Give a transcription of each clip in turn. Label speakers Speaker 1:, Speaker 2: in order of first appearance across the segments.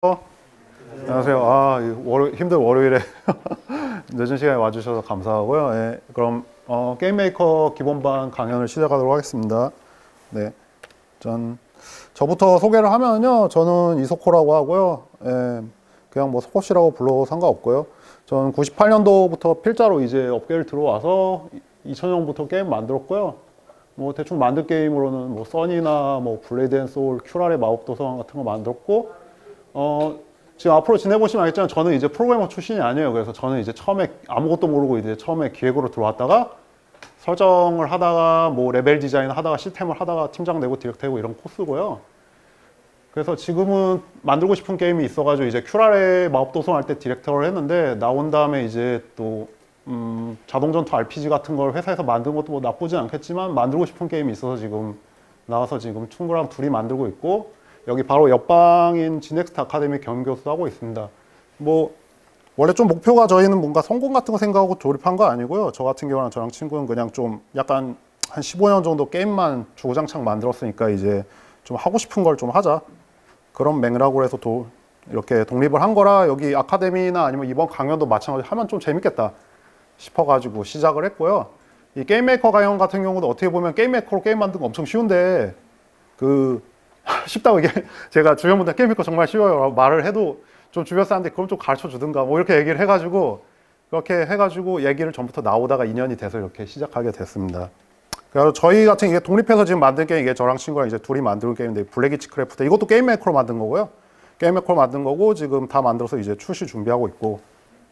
Speaker 1: 안녕하세요. 힘든 월요일에 늦은 시간에 와주셔서 감사하고요. 예, 그럼 게임 메이커 기본반 강연을 시작하도록 하겠습니다. 네, 저부터 소개를 하면요. 저는 이소코라고 하고요. 예, 그냥 뭐 소코씨라고 불러도 상관없고요. 저는 98년도부터 필자로 이제 업계를 들어와서 2000년부터 게임 만들었고요. 뭐 대충 만든 게임으로는 뭐 써니나 뭐 블레이드 앤 소울, 큐랄의 마법 도서관 같은 거 만들었고, 지금 앞으로 지내보시면 알겠지만 저는 이제 프로그래머 출신이 아니에요. 그래서 저는 이제 처음에 아무것도 모르고 이제 처음에 기획으로 들어왔다가 설정을 하다가 뭐 레벨 디자인 하다가 시스템을 하다가 팀장 되고 디렉터 되고 이런 코스고요. 그래서 지금은 만들고 싶은 게임이 있어가지고 이제 큐랄의 마법도성 할 때 디렉터를 했는데 나온 다음에 이제 또 자동전투 RPG 같은 걸 회사에서 만든 것도 뭐 나쁘진 않겠지만 만들고 싶은 게임이 있어서 지금 나와서 지금 친구랑 둘이 만들고 있고, 여기 바로 옆방인 지넥스트 아카데미 경영교수도 하고 있습니다. 뭐 원래 좀 목표가 저희는 뭔가 성공 같은 거 생각하고 조립한 거 아니고요. 저 같은 경우는 저랑 친구는 그냥 좀 약간 한 15년 정도 게임만 주구장창 만들었으니까 이제 좀 하고 싶은 걸 좀 하자, 그런 맥락으로 해서 이렇게 독립을 한 거라, 여기 아카데미나 아니면 이번 강연도 마찬가지로 하면 좀 재밌겠다 싶어가지고 시작을 했고요. 이 게임 메이커 강연 같은 경우도 어떻게 보면 게임 메이커로 게임 만드는 거 엄청 쉬운데 쉽다고 이게 제가 주변 분들 게임 메이커 정말 쉬워요 말을 해도 좀 주변 사람들이 그럼 좀 가르쳐 주든가 뭐 이렇게 얘기를 해가지고, 그렇게 해가지고 얘기를 전부터 나오다가 인연이 돼서 이렇게 시작하게 됐습니다. 그래서 저희 같은 이게 독립해서 지금 만든 게임, 이게 저랑 친구랑 이제 둘이 만든 게임인데 블랙이치 크래프트, 이것도 게임 메이커로 만든 거고요. 게임 메이커로 만든 거고 지금 다 만들어서 이제 출시 준비하고 있고,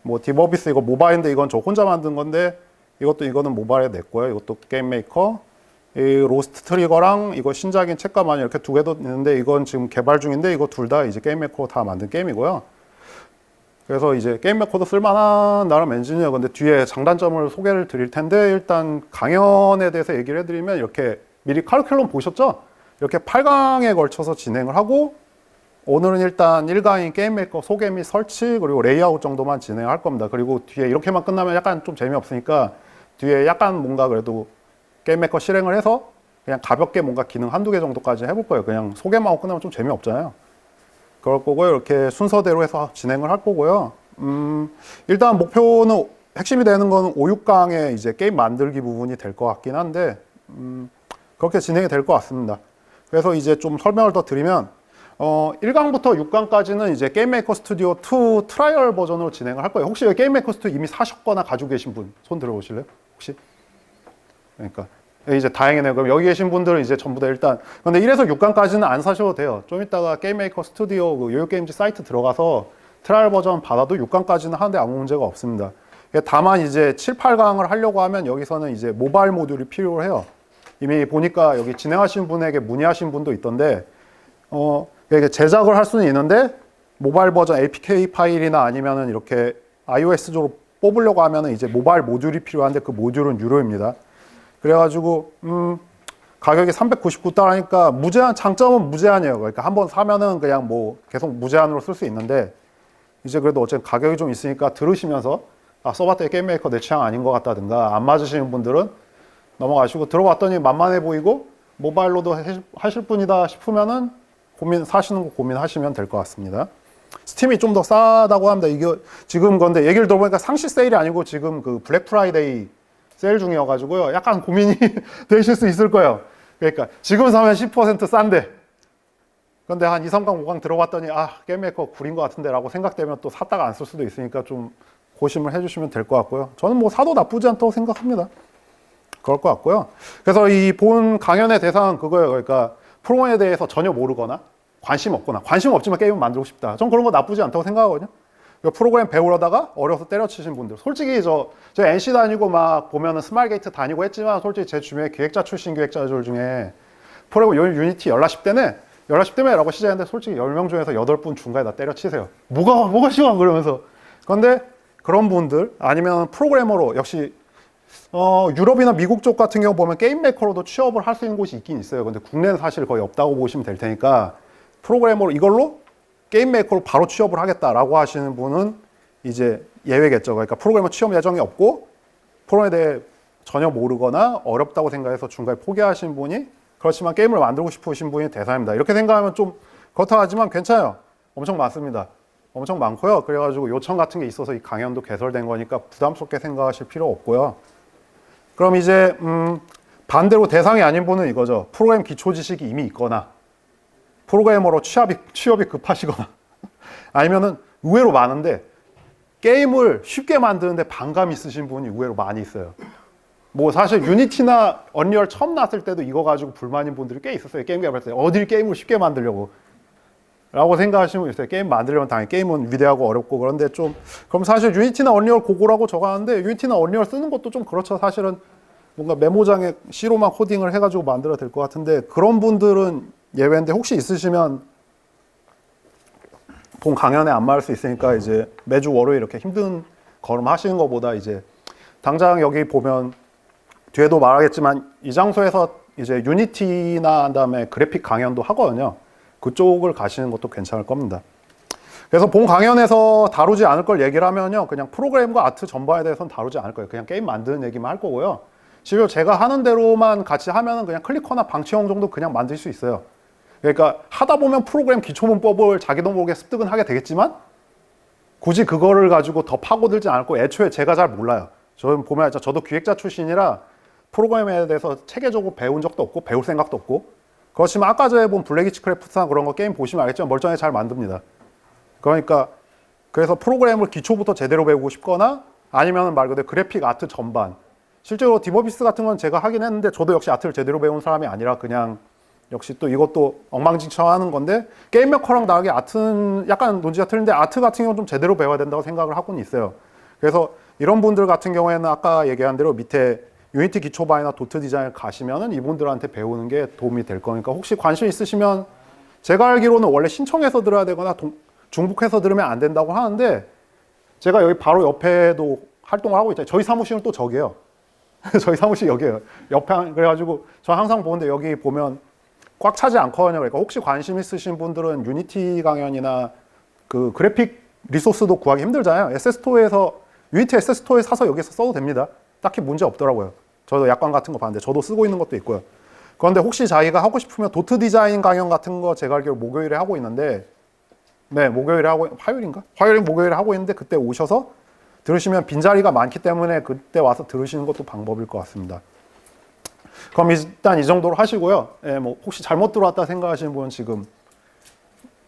Speaker 1: 뭐 디버비스 이거 모바일인데 이건 저 혼자 만든 건데 이거는 모바일에 냈고요. 이것도 게임 메이커. 이 로스트 트리거랑 이거 신작인 책가마니 이렇게 두 개도 있는데 이건 지금 개발 중인데 이거 둘 다 이제 게임 메이커로 다 만든 게임이고요. 그래서 이제 게임 메이커도 쓸만한 나름 엔진이에요. 근데 뒤에 장단점을 소개를 드릴 텐데, 일단 강연에 대해서 얘기를 해드리면 이렇게 미리 카리큘럼 보셨죠? 이렇게 8강에 걸쳐서 진행을 하고, 오늘은 일단 1강인 게임 메이커 소개 및 설치 그리고 레이아웃 정도만 진행할 겁니다. 그리고 뒤에 이렇게만 끝나면 약간 좀 재미없으니까 뒤에 약간 뭔가 그래도 게임 메이커 실행을 해서 그냥 가볍게 뭔가 기능 한두 개 정도까지 해볼 거예요. 그냥 소개만 하고 끝나면 좀 재미없잖아요. 그럴 거고요. 이렇게 순서대로 해서 진행을 할 거고요. 일단 목표는 핵심이 되는 거는 5, 6강에 이제 게임 만들기 부분이 될 것 같긴 한데, 그렇게 진행이 될 것 같습니다. 그래서 이제 좀 설명을 더 드리면, 1강부터 6강까지는 이제 게임 메이커 스튜디오 2 트라이얼 버전으로 진행을 할 거예요. 혹시 여기 게임 메이커 스튜디오 이미 사셨거나 가지고 계신 분 손 들어보실래요? 혹시? 그러니까 이제 다행이네요. 그럼 여기 계신 분들은 이제 전부 다 일단, 근데 1에서 6강까지는 안 사셔도 돼요. 좀 이따가 게임 메이커 스튜디오 그 요요게임즈 사이트 들어가서 트라이얼 버전 받아도 6강까지는 하는데 아무 문제가 없습니다. 다만 이제 7, 8강을 하려고 하면 여기서는 이제 모바일 모듈이 필요해요. 이미 보니까 여기 진행하신 분에게 문의하신 분도 있던데, 제작을 할 수는 있는데 모바일 버전 APK 파일이나 아니면은 이렇게 iOS적으로 뽑으려고 하면은 이제 모바일 모듈이 필요한데 그 모듈은 유료입니다. 그래가지고 가격이 399달러니까 무제한, 장점은 무제한이에요. 그러니까 한번 사면은 그냥 뭐 계속 무제한으로 쓸 수 있는데, 이제 그래도 어쨌든 가격이 좀 있으니까 들으시면서 써봤더니 게임 메이커 내 취향 아닌 것 같다든가 안 맞으시는 분들은 넘어가시고, 들어봤더니 만만해 보이고 모바일로도 하실 분이다 싶으면은 사시는 거 고민하시면 될 것 같습니다. 스팀이 좀 더 싸다고 합니다. 이게 지금 건데 얘기를 들어보니까 상시 세일이 아니고 지금 그 블랙 프라이데이 세일 중이어가지고요. 약간 고민이 되실 수 있을 거예요. 그러니까 지금 사면 10% 싼데, 근데 한 2, 3강, 5강 들어봤더니 게임 메이커 구린 것 같은데 라고 생각되면 또 샀다가 안 쓸 수도 있으니까 좀 고심을 해주시면 될 것 같고요. 저는 뭐 사도 나쁘지 않다고 생각합니다. 그럴 것 같고요. 그래서 이 본 강연의 대상은 그거예요. 그러니까 프로그램에 대해서 전혀 모르거나 관심 없거나, 관심 없지만 게임을 만들고 싶다. 전 그런 거 나쁘지 않다고 생각하거든요. 프로그램 배우려다가 어려서 때려치신 분들, 솔직히 저 NC 다니고 막 보면은 스마일게이트 다니고 했지만, 솔직히 제 주변에 기획자 출신 기획자들 중에 프로그램 유니티 열라십 때문에 라고 시작했는데 솔직히 10명 중에서 8분 중간에 다 때려치세요. 뭐가 쉬워 그러면서. 그런데 그런 분들, 아니면 프로그래머로 역시 유럽이나 미국 쪽 같은 경우 보면 게임 메이커로도 취업을 할 수 있는 곳이 있긴 있어요. 근데 국내는 사실 거의 없다고 보시면 될 테니까, 프로그래머로 이걸로 게임 메이커로 바로 취업을 하겠다라고 하시는 분은 이제 예외겠죠. 그러니까 프로그래머 취업 예정이 없고 프로그램에 대해 전혀 모르거나 어렵다고 생각해서 중간에 포기하신 분이, 그렇지만 게임을 만들고 싶으신 분이 대상입니다. 이렇게 생각하면 좀 그렇다 하지만 괜찮아요. 엄청 많습니다. 엄청 많고요. 그래가지고 요청 같은 게 있어서 이 강연도 개설된 거니까 부담스럽게 생각하실 필요 없고요. 그럼 이제 반대로 대상이 아닌 분은 이거죠. 프로그램 기초 지식이 이미 있거나 프로그래머로 취업이 급하시거나 아니면은 의외로 많은데 게임을 쉽게 만드는데 반감 있으신 분이 의외로 많이 있어요. 뭐 사실 유니티나 언리얼 처음 나왔을 때도 이거 가지고 불만인 분들이 꽤 있었어요. 게임 개발할 때 어딜 게임을 쉽게 만들려고 라고 생각하시는 분 있어요. 게임 만들려면 당연히 게임은 위대하고 어렵고 그런데 좀 그럼 사실 유니티나 언리얼 고고라고 적어하는데 유니티나 언리얼 쓰는 것도 좀 그렇죠. 사실은 뭔가 메모장에 C로만 코딩을 해가지고 만들어야 될 것 같은데 그런 분들은 예외인데 혹시 있으시면 본 강연에 안 맞을 수 있으니까 이제 매주 월요일 이렇게 힘든 걸음 하시는 것보다 이제 당장 여기 보면 뒤에도 말하겠지만 이 장소에서 이제 유니티나 한 다음에 그래픽 강연도 하거든요. 그쪽을 가시는 것도 괜찮을 겁니다. 그래서 본 강연에서 다루지 않을 걸 얘기를 하면요. 그냥 프로그램과 아트 전반에 대해서는 다루지 않을 거예요. 그냥 게임 만드는 얘기만 할 거고요. 실제로 제가 하는 대로만 같이 하면은 그냥 클리커나 방치형 정도 그냥 만들 수 있어요. 그러니까 하다 보면 프로그램 기초문법을 자기도 모르게 습득은 하게 되겠지만 굳이 그거를 가지고 더 파고들지 않고 애초에 제가 잘 몰라요. 저는 보면 저도 기획자 출신이라 프로그램에 대해서 체계적으로 배운 적도 없고 배울 생각도 없고 그렇지만 아까 전에 본 블랙이치크래프트나 그런 거 게임 보시면 알겠지만 멀쩡하게 잘 만듭니다. 그러니까 그래서 프로그램을 기초부터 제대로 배우고 싶거나 아니면 말 그대로 그래픽 아트 전반 실제로 디버비스 같은 건 제가 하긴 했는데 저도 역시 아트를 제대로 배운 사람이 아니라 그냥 역시 또 이것도 엉망진창하는 건데 게임 메커랑 다르게 아트는 약간 논지가 틀린데 아트 같은 경우는 좀 제대로 배워야 된다고 생각을 하고는 있어요. 그래서 이런 분들 같은 경우에는 아까 얘기한 대로 밑에 유니티 기초반이나 도트 디자인을 가시면은 이분들한테 배우는 게 도움이 될 거니까 혹시 관심 있으시면 제가 알기로는 원래 신청해서 들어야 되거나 중복해서 들으면 안 된다고 하는데 제가 여기 바로 옆에도 활동을 하고 있잖아요. 저희 사무실은 또 저기예요. 저희 사무실 여기예요. 옆에 그래가지고 저 항상 보는데 여기 보면 꽉 차지 않거든요. 그러니까 혹시 관심 있으신 분들은 유니티 강연이나 그 그래픽 리소스도 구하기 힘들잖아요. SS토어에서 유니티 SS토어에 사서 여기서 써도 됩니다. 딱히 문제 없더라고요. 저도 약관 같은 거 봤는데 저도 쓰고 있는 것도 있고요. 그런데 혹시 자기가 하고 싶으면 도트 디자인 강연 같은 거 제가 알기로 목요일에 하고 있는데 네, 목요일에 하고 화요일인가? 화요일 목요일에 하고 있는데 그때 오셔서 들으시면 빈자리가 많기 때문에 그때 와서 들으시는 것도 방법일 것 같습니다. 그럼 일단 이 정도로 하시고요. 예, 뭐 혹시 잘못 들어왔다 생각하시는 분은 지금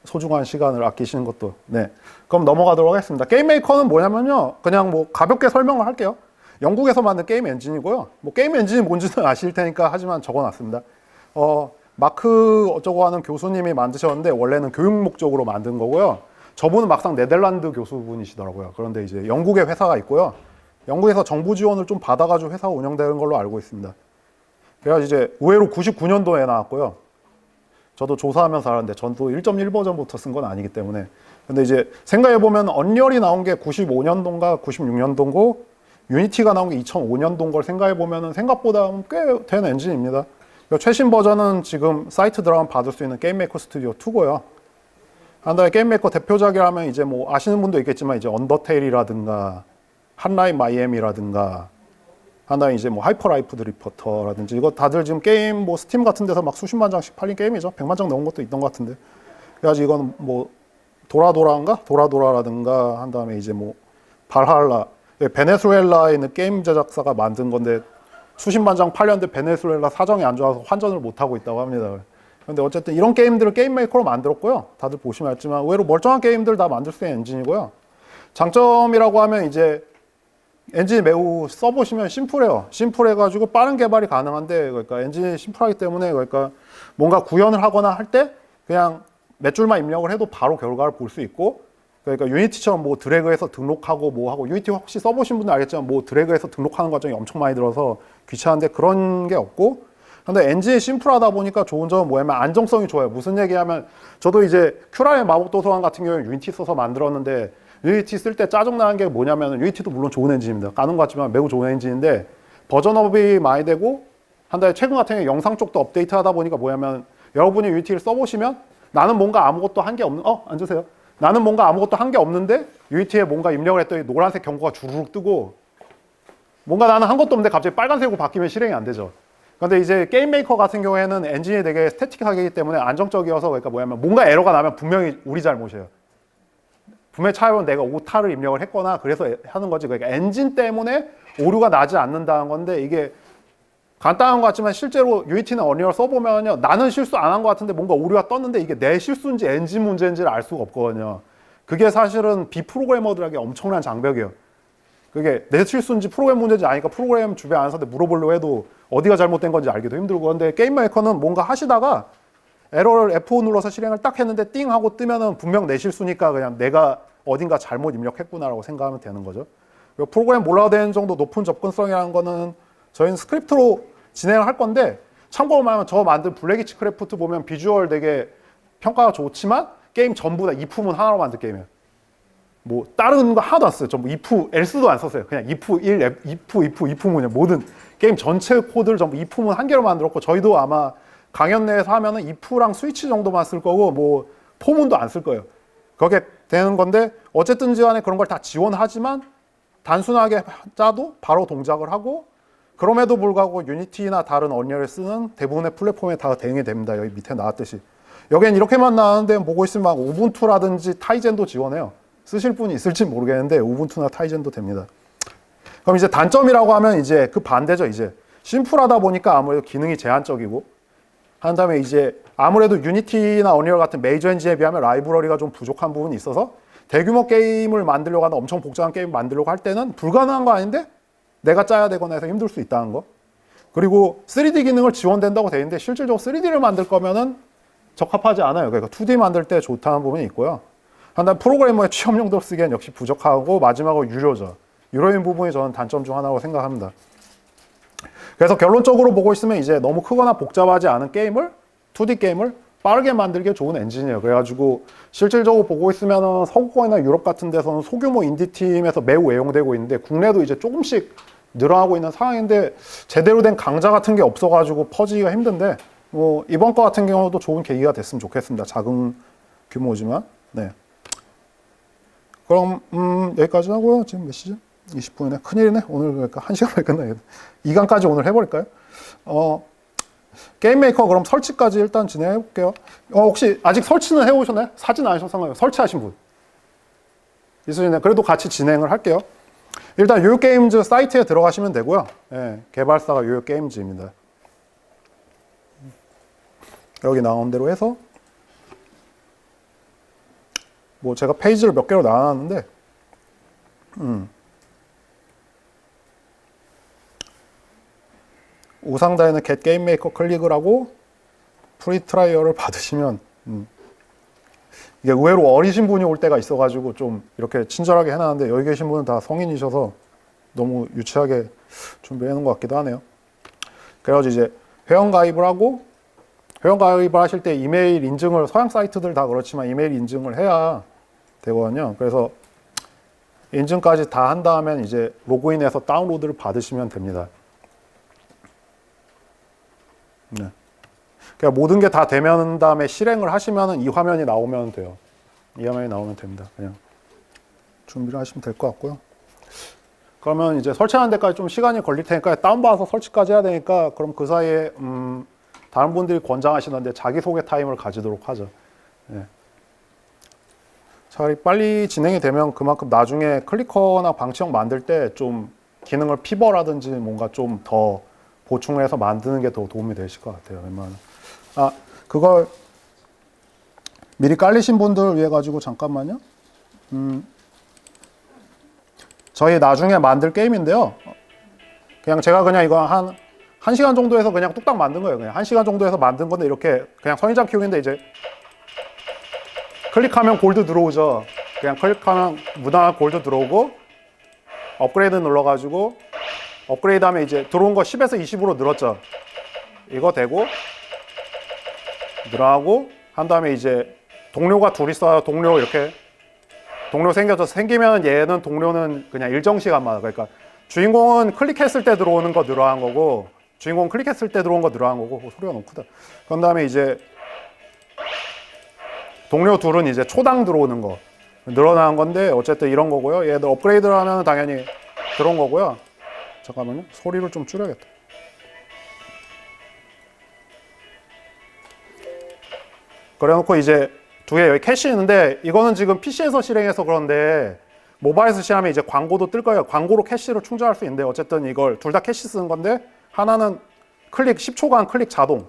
Speaker 1: 소중한 시간을 아끼시는 것도 네. 그럼 넘어가도록 하겠습니다. 게임 메이커는 뭐냐면요. 그냥 뭐 가볍게 설명을 할게요. 영국에서 만든 게임 엔진이고요. 뭐 게임 엔진이 뭔지는 아실 테니까 하지만 적어놨습니다. 마크 어쩌고 하는 교수님이 만드셨는데 원래는 교육 목적으로 만든 거고요. 저분은 막상 네덜란드 교수분이시더라고요. 그런데 이제 영국에 회사가 있고요. 영국에서 정부 지원을 좀 받아가지고 회사가 운영되는 걸로 알고 있습니다. 그래서 이제 의외로 99년도에 나왔고요. 저도 조사하면서 알았는데 전도 1.1 버전부터 쓴 건 아니기 때문에. 근데 이제 생각해보면 언리얼이 나온 게 95년도인가 96년도고 유니티가 나온 게 2005년도인 걸 생각해보면 생각보다 꽤 된 엔진입니다. 최신 버전은 지금 사이트 들어가면 받을 수 있는 게임메이커 스튜디오 2고요. 한 다음에 게임메이커 대표작이라면 이제 뭐 아시는 분도 있겠지만 이제 언더테일이라든가 한라인 마이애미라든가 한 다음에 이제 뭐 하이퍼라이프 드리퍼터라든지 이거 다들 지금 게임 뭐 스팀 같은 데서 막 수십만 장씩 팔린 게임이죠. 100만 장 넘은 것도 있던 것 같은데. 그래가지고 이건 뭐 도라도라인가? 도라도라라든가 한 다음에 이제 뭐 발할라 베네수엘라에 있는 게임 제작사가 만든 건데 수십만 장 팔렸는데 베네수엘라 사정이 안 좋아서 환전을 못하고 있다고 합니다. 근데 어쨌든 이런 게임들을 게임 메이커로 만들었고요. 다들 보시면 알지만 의외로 멀쩡한 게임들 다 만들 수 있는 엔진이고요. 장점이라고 하면 이제 엔진이 매우 써보시면 심플해요. 심플해가지고 빠른 개발이 가능한데 그러니까 엔진이 심플하기 때문에 그러니까 뭔가 구현을 하거나 할 때 그냥 몇 줄만 입력을 해도 바로 결과를 볼 수 있고 그러니까 유니티처럼 뭐 드래그해서 등록하고 뭐 하고 유니티 혹시 써보신 분들 알겠지만 뭐 드래그해서 등록하는 과정이 엄청 많이 들어서 귀찮은데 그런 게 없고 근데 엔진이 심플하다 보니까 좋은 점은 뭐냐면 안정성이 좋아요. 무슨 얘기하면 저도 이제 큐라의 마법 도서관 같은 경우에 유니티 써서 만들었는데 유니티 쓸 때 짜증나는 게 뭐냐면 유니티도 물론 좋은 엔진입니다. 까는 것 같지만 매우 좋은 엔진인데 버전업이 많이 되고 한 달에 최근 같은 경우에 영상 쪽도 업데이트 하다 보니까 뭐냐면 여러분이 유니티를 써보시면 나는 뭔가 아무것도 한 게 없는 앉으세요. 나는 뭔가 아무것도 한 게 없는데 유니티에 뭔가 입력을 했더니 노란색 경고가 주르륵 뜨고 뭔가 나는 한 것도 없는데 갑자기 빨간색으로 바뀌면 실행이 안 되죠. 근데 이제 게임 메이커 같은 경우에는 엔진이 되게 스태틱하기 때문에 안정적이어서 그러니까 뭐냐면 뭔가 에러가 나면 분명히 우리 잘못이에요. 분명히 차에 내가 오타를 입력을 했거나 그래서 하는 거지. 그러니까 엔진 때문에 오류가 나지 않는다는 건데 이게 간단한 것 같지만 실제로 유니티나 언리얼 써보면요. 나는 실수 안 한 것 같은데 뭔가 오류가 떴는데 이게 내 실수인지 엔진 문제인지를 알 수가 없거든요. 그게 사실은 비프로그래머들에게 엄청난 장벽이에요. 그게 내 실수인지 프로그램 문제인지 아니까 프로그램 주변 아는 사람한테 물어보려고 해도 어디가 잘못된 건지 알기도 힘들고. 근데 게임 메이커는 뭔가 하시다가 에러를 F5 눌러서 실행을 딱 했는데 띵 하고 뜨면은 분명 내 실수니까 그냥 내가 어딘가 잘못 입력했구나라고 생각하면 되는 거죠. 그리고 프로그램 몰라도 되는 정도 높은 접근성이라는 거는 저희는 스크립트로 진행을 할 건데, 참고로 말하면 저 만든 블랙이치 크래프트 보면 비주얼 되게 평가가 좋지만 게임 전부 다 if문 하나로 만든 게임이에요. 뭐 다른 거 하나도 안 써요. 전부 if, else도 안 썼어요. 그냥 if 1, if문이에요. 모든 게임 전체 코드를 전부 if문 한 개로 만들었고, 저희도 아마 강연 내에서 하면은 if랑 스위치 정도만 쓸 거고 뭐 포문도 안 쓸 거예요. 그게 되는 건데, 어쨌든 간에 그런 걸 다 지원하지만 단순하게 짜도 바로 동작을 하고, 그럼에도 불구하고 유니티나 다른 언리얼을 쓰는 대부분의 플랫폼에 다 대응이 됩니다. 여기 밑에 나왔듯이. 여기엔 이렇게만 나왔는데 보고 있으면 막 우분투라든지 타이젠도 지원해요. 쓰실 분이 있을지 모르겠는데 우분투나 타이젠도 됩니다. 그럼 이제 단점이라고 하면 이제 그 반대죠. 이제 심플하다 보니까 아무래도 기능이 제한적이고, 한 다음에 이제 아무래도 유니티나 언리얼 같은 메이저 엔진에 비하면 라이브러리가 좀 부족한 부분이 있어서 대규모 게임을 만들려고 하는, 엄청 복잡한 게임을 만들려고 할 때는 불가능한 거 아닌데 내가 짜야 되거나 해서 힘들 수 있다는 거. 그리고 3D 기능을 지원된다고 돼 있는데 실질적으로 3D를 만들 거면은 적합하지 않아요. 그러니까 2D 만들 때 좋다는 부분이 있고요. 한 다음 프로그래머의 취업용도로 쓰기엔 역시 부족하고, 마지막으로 유료죠. 유료인 부분이 저는 단점 중 하나라고 생각합니다. 그래서 결론적으로 보고 있으면 이제 너무 크거나 복잡하지 않은 게임을, 2D 게임을 빠르게 만들기 좋은 엔진이에요. 그래가지고 실질적으로 보고 있으면 서구권이나 유럽 같은 데서는 소규모 인디팀에서 매우 애용되고 있는데, 국내도 이제 조금씩 늘어나고 있는 상황인데 제대로 된 강좌 같은 게 없어가지고 퍼지기가 힘든데, 뭐 이번 거 같은 경우도 좋은 계기가 됐으면 좋겠습니다. 작은 규모지만. 네. 그럼 여기까지 하고요. 지금 몇 시죠? 20분이네. 큰일이네. 오늘 그러니까 1시간만에 끝나겠네. 2강까지 오늘 해버릴까요? 게임 메이커 그럼 설치까지 일단 진행해 볼게요. 혹시 아직 설치는 해오셨나요? 사진 안 하셔서 상관없어요. 설치하신 분 있으시나요? 그래도 같이 진행을 할게요. 일단 요요게임즈 사이트에 들어가시면 되고요. 네, 개발사가 요요게임즈입니다. 여기 나온 대로 해서 뭐 제가 페이지를 몇 개로 나눴는데, 우상단에는 Get Game Maker 클릭을 하고 프리 트라이얼을 받으시면, 이게 의외로 어리신 분이 올 때가 있어가지고 좀 이렇게 친절하게 해놨는데, 여기 계신 분은 다 성인이셔서 너무 유치하게 준비해 놓은 것 같기도 하네요. 그래가지고 이제 회원가입을 하고, 회원가입을 하실 때 이메일 인증을, 서양 사이트들 다 그렇지만 이메일 인증을 해야 되거든요. 그래서 인증까지 다 한 다음에 이제 로그인해서 다운로드를 받으시면 됩니다. 네. 그러니까 모든 게 다 되면 다음에 실행을 하시면은 이 화면이 나오면 돼요. 이 화면이 나오면 됩니다. 그냥 준비를 하시면 될 것 같고요. 그러면 이제 설치하는 데까지 좀 시간이 걸릴 테니까, 다운받아서 설치까지 해야 되니까, 그럼 그 사이에 다른 분들이 권장하시는데 자기소개 타임을 가지도록 하죠. 네. 차라리 빨리 진행이 되면 그만큼 나중에 클리커나 방치형 만들 때 좀 기능을 피버라든지 뭔가 좀 더 보충해서 만드는 게 더 도움이 되실 것 같아요. 웬만하면. 그걸 미리 깔리신 분들을 위해 가지고 잠깐만요. 저희 나중에 만들 게임인데요. 그냥 제가 그냥 이거 한 1시간 정도 해서 그냥 뚝딱 만든 거예요. 그냥 1시간 정도 해서 만든 건데, 이렇게 그냥 선인장 키우기인데, 이제 클릭하면 골드 들어오죠. 그냥 클릭하면 무난한 골드 들어오고, 업그레이드 눌러가지고 업그레이드 하면 이제 들어온 거 10에서 20으로 늘었죠. 이거 되고 늘어나고 한 다음에 이제 동료가 둘 있어요. 동료 이렇게 동료 생기면 얘는 동료는 그냥 일정 시간마다, 그러니까 주인공은 클릭했을 때 들어오는 거 늘어난 거고, 주인공은 클릭했을 때 들어온 거 늘어난 거고. 소리가 너무 크다. 그런 다음에 이제 동료 둘은 이제 초당 들어오는 거 늘어난 건데, 어쨌든 이런 거고요. 얘들 업그레이드를 하면 당연히 들어온 거고요. 잠깐만요. 소리를 좀 줄여야겠다. 그래 놓고 이제 두 개 여기 캐시 있는데 이거는 지금 PC에서 실행해서 그런데 모바일에서 실행하면 이제 광고도 뜰 거예요. 광고로 캐시를 충전할 수 있는데 어쨌든 이걸 둘 다 캐시 쓰는 건데 하나는 클릭 10초간 클릭 자동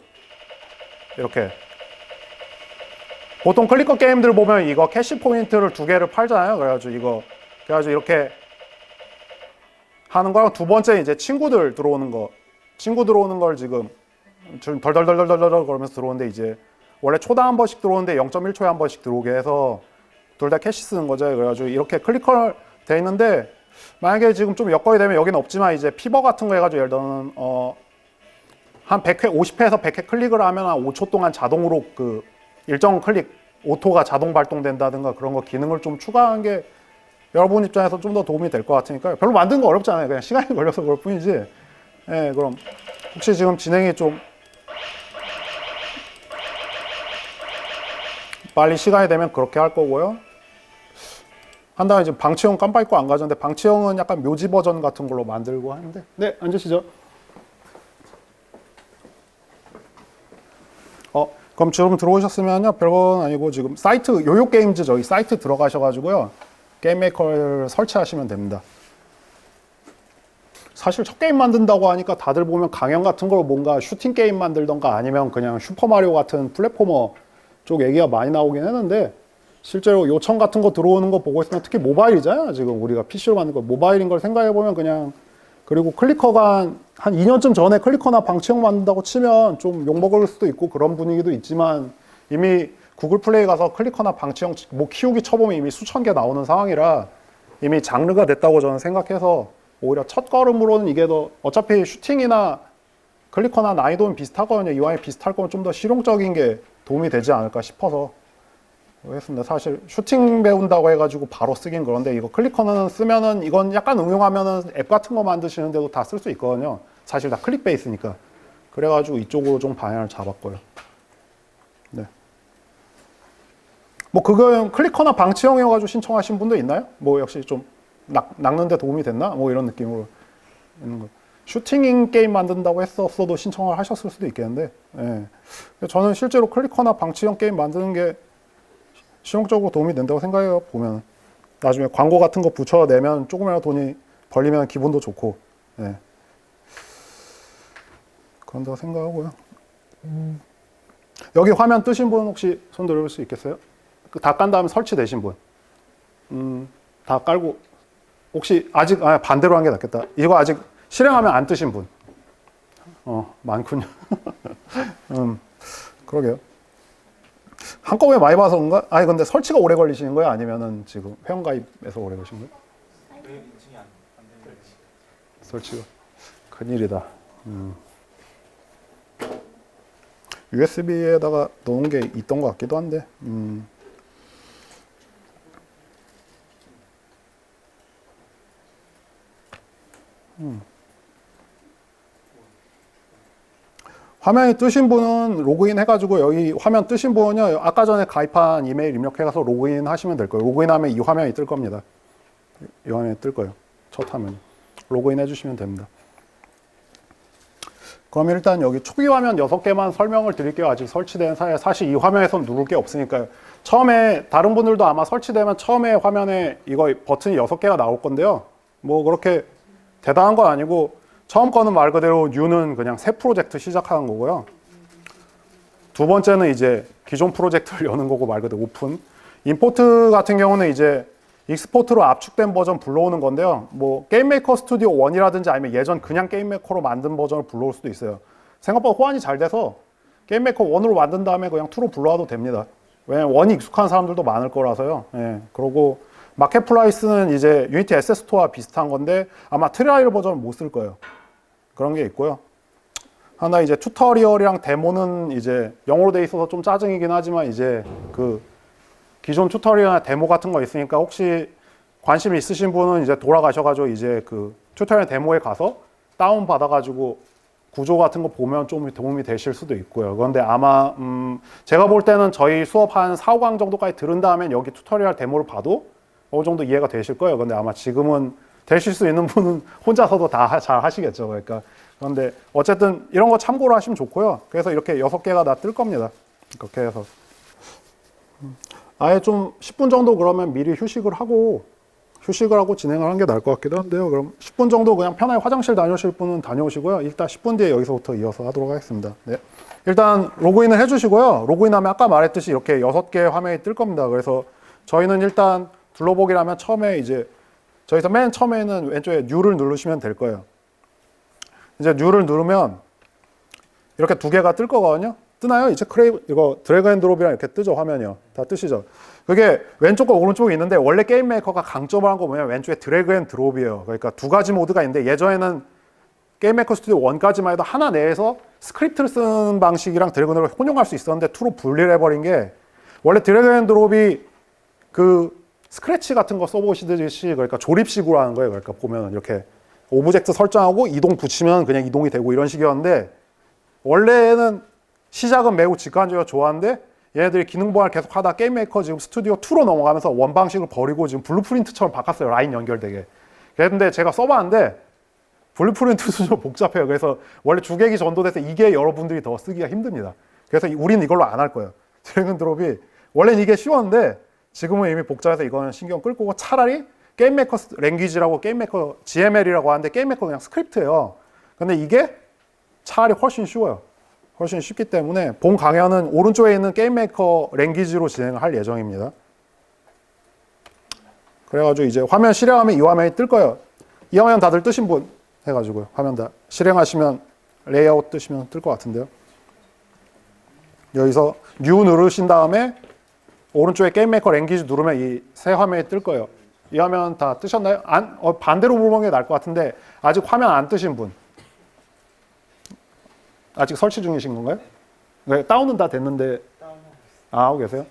Speaker 1: 이렇게 보통 클리커 게임들 보면 이거 캐시 포인트를 두 개를 팔잖아요. 그래가지고 이렇게 하는 거랑 두 번째 이제 친구들 들어오는 걸 지금 덜덜덜덜덜 그러면서 들어오는데 이제 원래 초당 한 번씩 들어오는데 0.1초에 한 번씩 들어오게 해서 둘 다 캐시 쓰는 거죠. 그래가지고 이렇게 클리커 돼 있는데 만약에 지금 좀 여건이 되면 여기는 없지만 이제 피버 같은 거 해가지고 예를 들면 한 100회, 50회에서 100회 클릭을 하면 한 5초 동안 자동으로 그 일정 클릭 오토가 자동 발동된다든가 그런 거 기능을 좀 추가한 게 여러분 입장에서 좀 더 도움이 될 것 같으니까요. 별로 만드는 거 어렵잖아요. 그냥 시간이 걸려서 그럴 뿐이지. 예, 그럼 혹시 지금 진행이 좀 빨리 시간이 되면 그렇게 할 거고요. 한 다음에 지금 방치형 깜빡 잊고 안 가졌는데 방치형은 약간 묘지 버전 같은 걸로 만들고 하는데 네, 앉으시죠. 그럼 여러분 들어오셨으면요. 별건 아니고 지금 사이트 요요 게임즈 저기 사이트 들어가셔가지고요. 게임 메이커를 설치하시면 됩니다. 사실 첫 게임 만든다고 하니까 다들 보면 강연 같은 걸 뭔가 슈팅 게임 만들던가 아니면 그냥 슈퍼마리오 같은 플랫포머 쪽 얘기가 많이 나오긴 했는데 실제로 요청 같은 거 들어오는 거 보고 있으면 특히 모바일이잖아요. 지금 우리가 PC로 만든 거 모바일인 걸 생각해 보면 그냥 그리고 클리커가 한 2년쯤 전에 클리커나 방치형 만든다고 치면 좀 욕먹을 수도 있고 그런 분위기도 있지만 이미 구글 플레이 가서 클리커나 방치형 뭐 키우기 쳐보면 이미 수천 개 나오는 상황이라 이미 장르가 됐다고 저는 생각해서 오히려 첫 걸음으로는 이게 더 어차피 슈팅이나 클리커나 난이도는 비슷하거든요. 이왕에 비슷할 거면 좀 더 실용적인 게 도움이 되지 않을까 싶어서 했습니다. 사실 슈팅 배운다고 해가지고 바로 쓰긴 그런데 이거 클리커는 쓰면은 이건 약간 응용하면은 앱 같은 거 만드시는데도 다 쓸 수 있거든요. 사실 다 클릭 베이스니까. 그래가지고 이쪽으로 좀 방향을 잡았고요. 네. 뭐 그거 클리커나 방치형이어가지고 신청하신 분도 있나요? 뭐 역시 좀 낚는데 도움이 됐나? 뭐 이런 느낌으로 있는 거. 슈팅 게임 만든다고 했었어도 신청을 하셨을 수도 있겠는데, 예. 저는 실제로 클리커나 방치형 게임 만드는 게 실용적으로 도움이 된다고 생각해요. 보면 나중에 광고 같은 거 붙여내면 조금이라도 돈이 벌리면 기분도 좋고, 예. 그런다고 생각하고요. 여기 화면 뜨신 분 혹시 손 들어볼 수 있겠어요? 다 깐 다음에 설치되신 분, 다 깔고 혹시 아직 반대로 한 게 낫겠다. 이거 아직 실행하면 안 뜨신 분, 많군요. 그러게요. 한꺼번에 많이 봐서 그런가? 아니 근데 설치가 오래 걸리시는 거예요? 아니면은 지금 회원가입에서 오래 걸리신 거예요? 설치가 큰일이다. USB에다가 넣은 게 있던 것 같기도 한데. 화면이 뜨신 분은 로그인 해가지고 여기 화면 뜨신 분은요 아까 전에 가입한 이메일 입력해가서 로그인 하시면 될 거예요. 로그인하면 이 화면이 뜰 겁니다. 이 화면이 뜰 거예요. 첫 화면 로그인 해주시면 됩니다. 그럼 일단 여기 초기 화면 6개만 설명을 드릴게요. 아직 설치된 사이에 사실 이 화면에선 누를 게 없으니까요. 처음에 다른 분들도 아마 설치되면 처음에 화면에 이거 버튼이 6개가 나올 건데요. 뭐 그렇게 대단한 건 아니고 처음 거는 말 그대로 New는 그냥 새 프로젝트 시작하는 거고요. 두 번째는 이제 기존 프로젝트를 여는 거고 말 그대로 오픈. 임포트 같은 경우는 이제 익스포트로 압축된 버전 불러오는 건데요. 뭐 게임 메이커 스튜디오 1이라든지 아니면 예전 그냥 게임 메이커로 만든 버전을 불러올 수도 있어요. 생각보다 호환이 잘 돼서 게임 메이커 1으로 만든 다음에 그냥 2로 불러와도 됩니다. 왜냐면 1이 익숙한 사람들도 많을 거라서요. 예. 그리고 마켓플라이스는 이제 유니티 SS2와 비슷한 건데 아마 트라이얼 버전은 못 쓸 거예요. 그런 게 있고요. 하나 이제 튜토리얼이랑 데모는 이제 영어로 돼 있어서 좀 짜증이긴 하지만 이제 그 기존 튜토리얼이나 데모 같은 거 있으니까 혹시 관심 있으신 분은 이제 돌아가셔가지고 이제 그 튜토리얼 데모에 가서 다운 받아가지고 구조 같은 거 보면 좀 도움이 되실 수도 있고요. 그런데 아마 제가 볼 때는 저희 수업 한 4, 5강 정도까지 들은 다음에 여기 튜토리얼 데모를 봐도 어느 정도 이해가 되실 거예요. 근데 아마 지금은 되실 수 있는 분은 혼자서도 다 잘 하시겠죠. 그러니까 그런데 어쨌든 이런 거 참고로 하시면 좋고요. 그래서 이렇게 6개가 다 뜰 겁니다. 그렇게 해서 아예 좀 10분 정도 그러면 미리 휴식을 하고 진행을 하는 게 나을 것 같기도 한데요. 그럼 10분 정도 그냥 편하게 화장실 다녀오실 분은 다녀오시고요. 일단 10분 뒤에 여기서부터 이어서 하도록 하겠습니다. 네. 일단 로그인을 해주시고요. 로그인하면 아까 말했듯이 이렇게 6개의 화면이 뜰 겁니다. 그래서 저희는 일단 둘러보기라면 처음에 이제 저기서 맨 처음에는 왼쪽에 New를 누르시면 될 거예요. 이제 New를 누르면 이렇게 2개가 뜰 거거든요. 뜨나요? 이제 이거 드래그 앤 드롭이랑 이렇게 뜨죠, 화면이요. 다 뜨시죠? 그게 왼쪽과 오른쪽에 있는데 원래 게임 메이커가 강점을 한 거 뭐냐면 왼쪽에 드래그 앤 드롭이에요. 그러니까 2가지 모드가 있는데 예전에는 게임 메이커 스튜디오 1까지만 해도 하나 내에서 스크립트를 쓰는 방식이랑 드래그 앤 드롭을 혼용할 수 있었는데 2로 분리를 해버린 게 원래 드래그 앤 드롭이 그 스크래치 같은 거 써보시듯이 그러니까 조립식으로 하는 거예요. 그러니까 보면 이렇게 오브젝트 설정하고 이동 붙이면 그냥 이동이 되고 이런 식이었는데 원래는 시작은 매우 직관적이고 좋았는데 얘네들이 기능 보완을 계속 하다 게임 메이커 지금 스튜디오 2로 넘어가면서 원 방식을 버리고 지금 블루프린트처럼 바꿨어요. 라인 연결되게. 그런데 제가 써봤는데 블루프린트도 좀 복잡해요. 그래서 원래 주객이 전도돼서 이게 여러분들이 더 쓰기가 힘듭니다. 그래서 우리는 이걸로 안 할 거예요. 드래곤 드롭이 원래는 이게 쉬웠는데 지금은 이미 복잡해서 이거는 신경 끌 거고 차라리 게임 메이커 랭귀지라고 게임 메이커 GML이라고 하는데 게임 메이커 그냥 스크립트예요. 근데 이게 차라리 훨씬 쉬워요. 훨씬 쉽기 때문에 본 강연은 오른쪽에 있는 게임 메이커 랭귀지로 진행을 할 예정입니다. 그래가지고 이제 화면 실행하면 이 화면이 뜰 거예요. 이 화면 다들 뜨신 분 해가지고요. 화면 다 실행하시면 레이아웃 뜨시면 뜰 것 같은데요. 여기서 New 누르신 다음에 오른쪽에 게임 메이커 랭귀지 누르면 이 새 화면이 뜰 거예요. 이 화면 다 뜨셨나요? 반대로 보는 게 나을 것 같은데 아직 화면 안 뜨신 분. 아직 설치 중이신 건가요? 네, 다운은 다 됐는데 하고 계세요?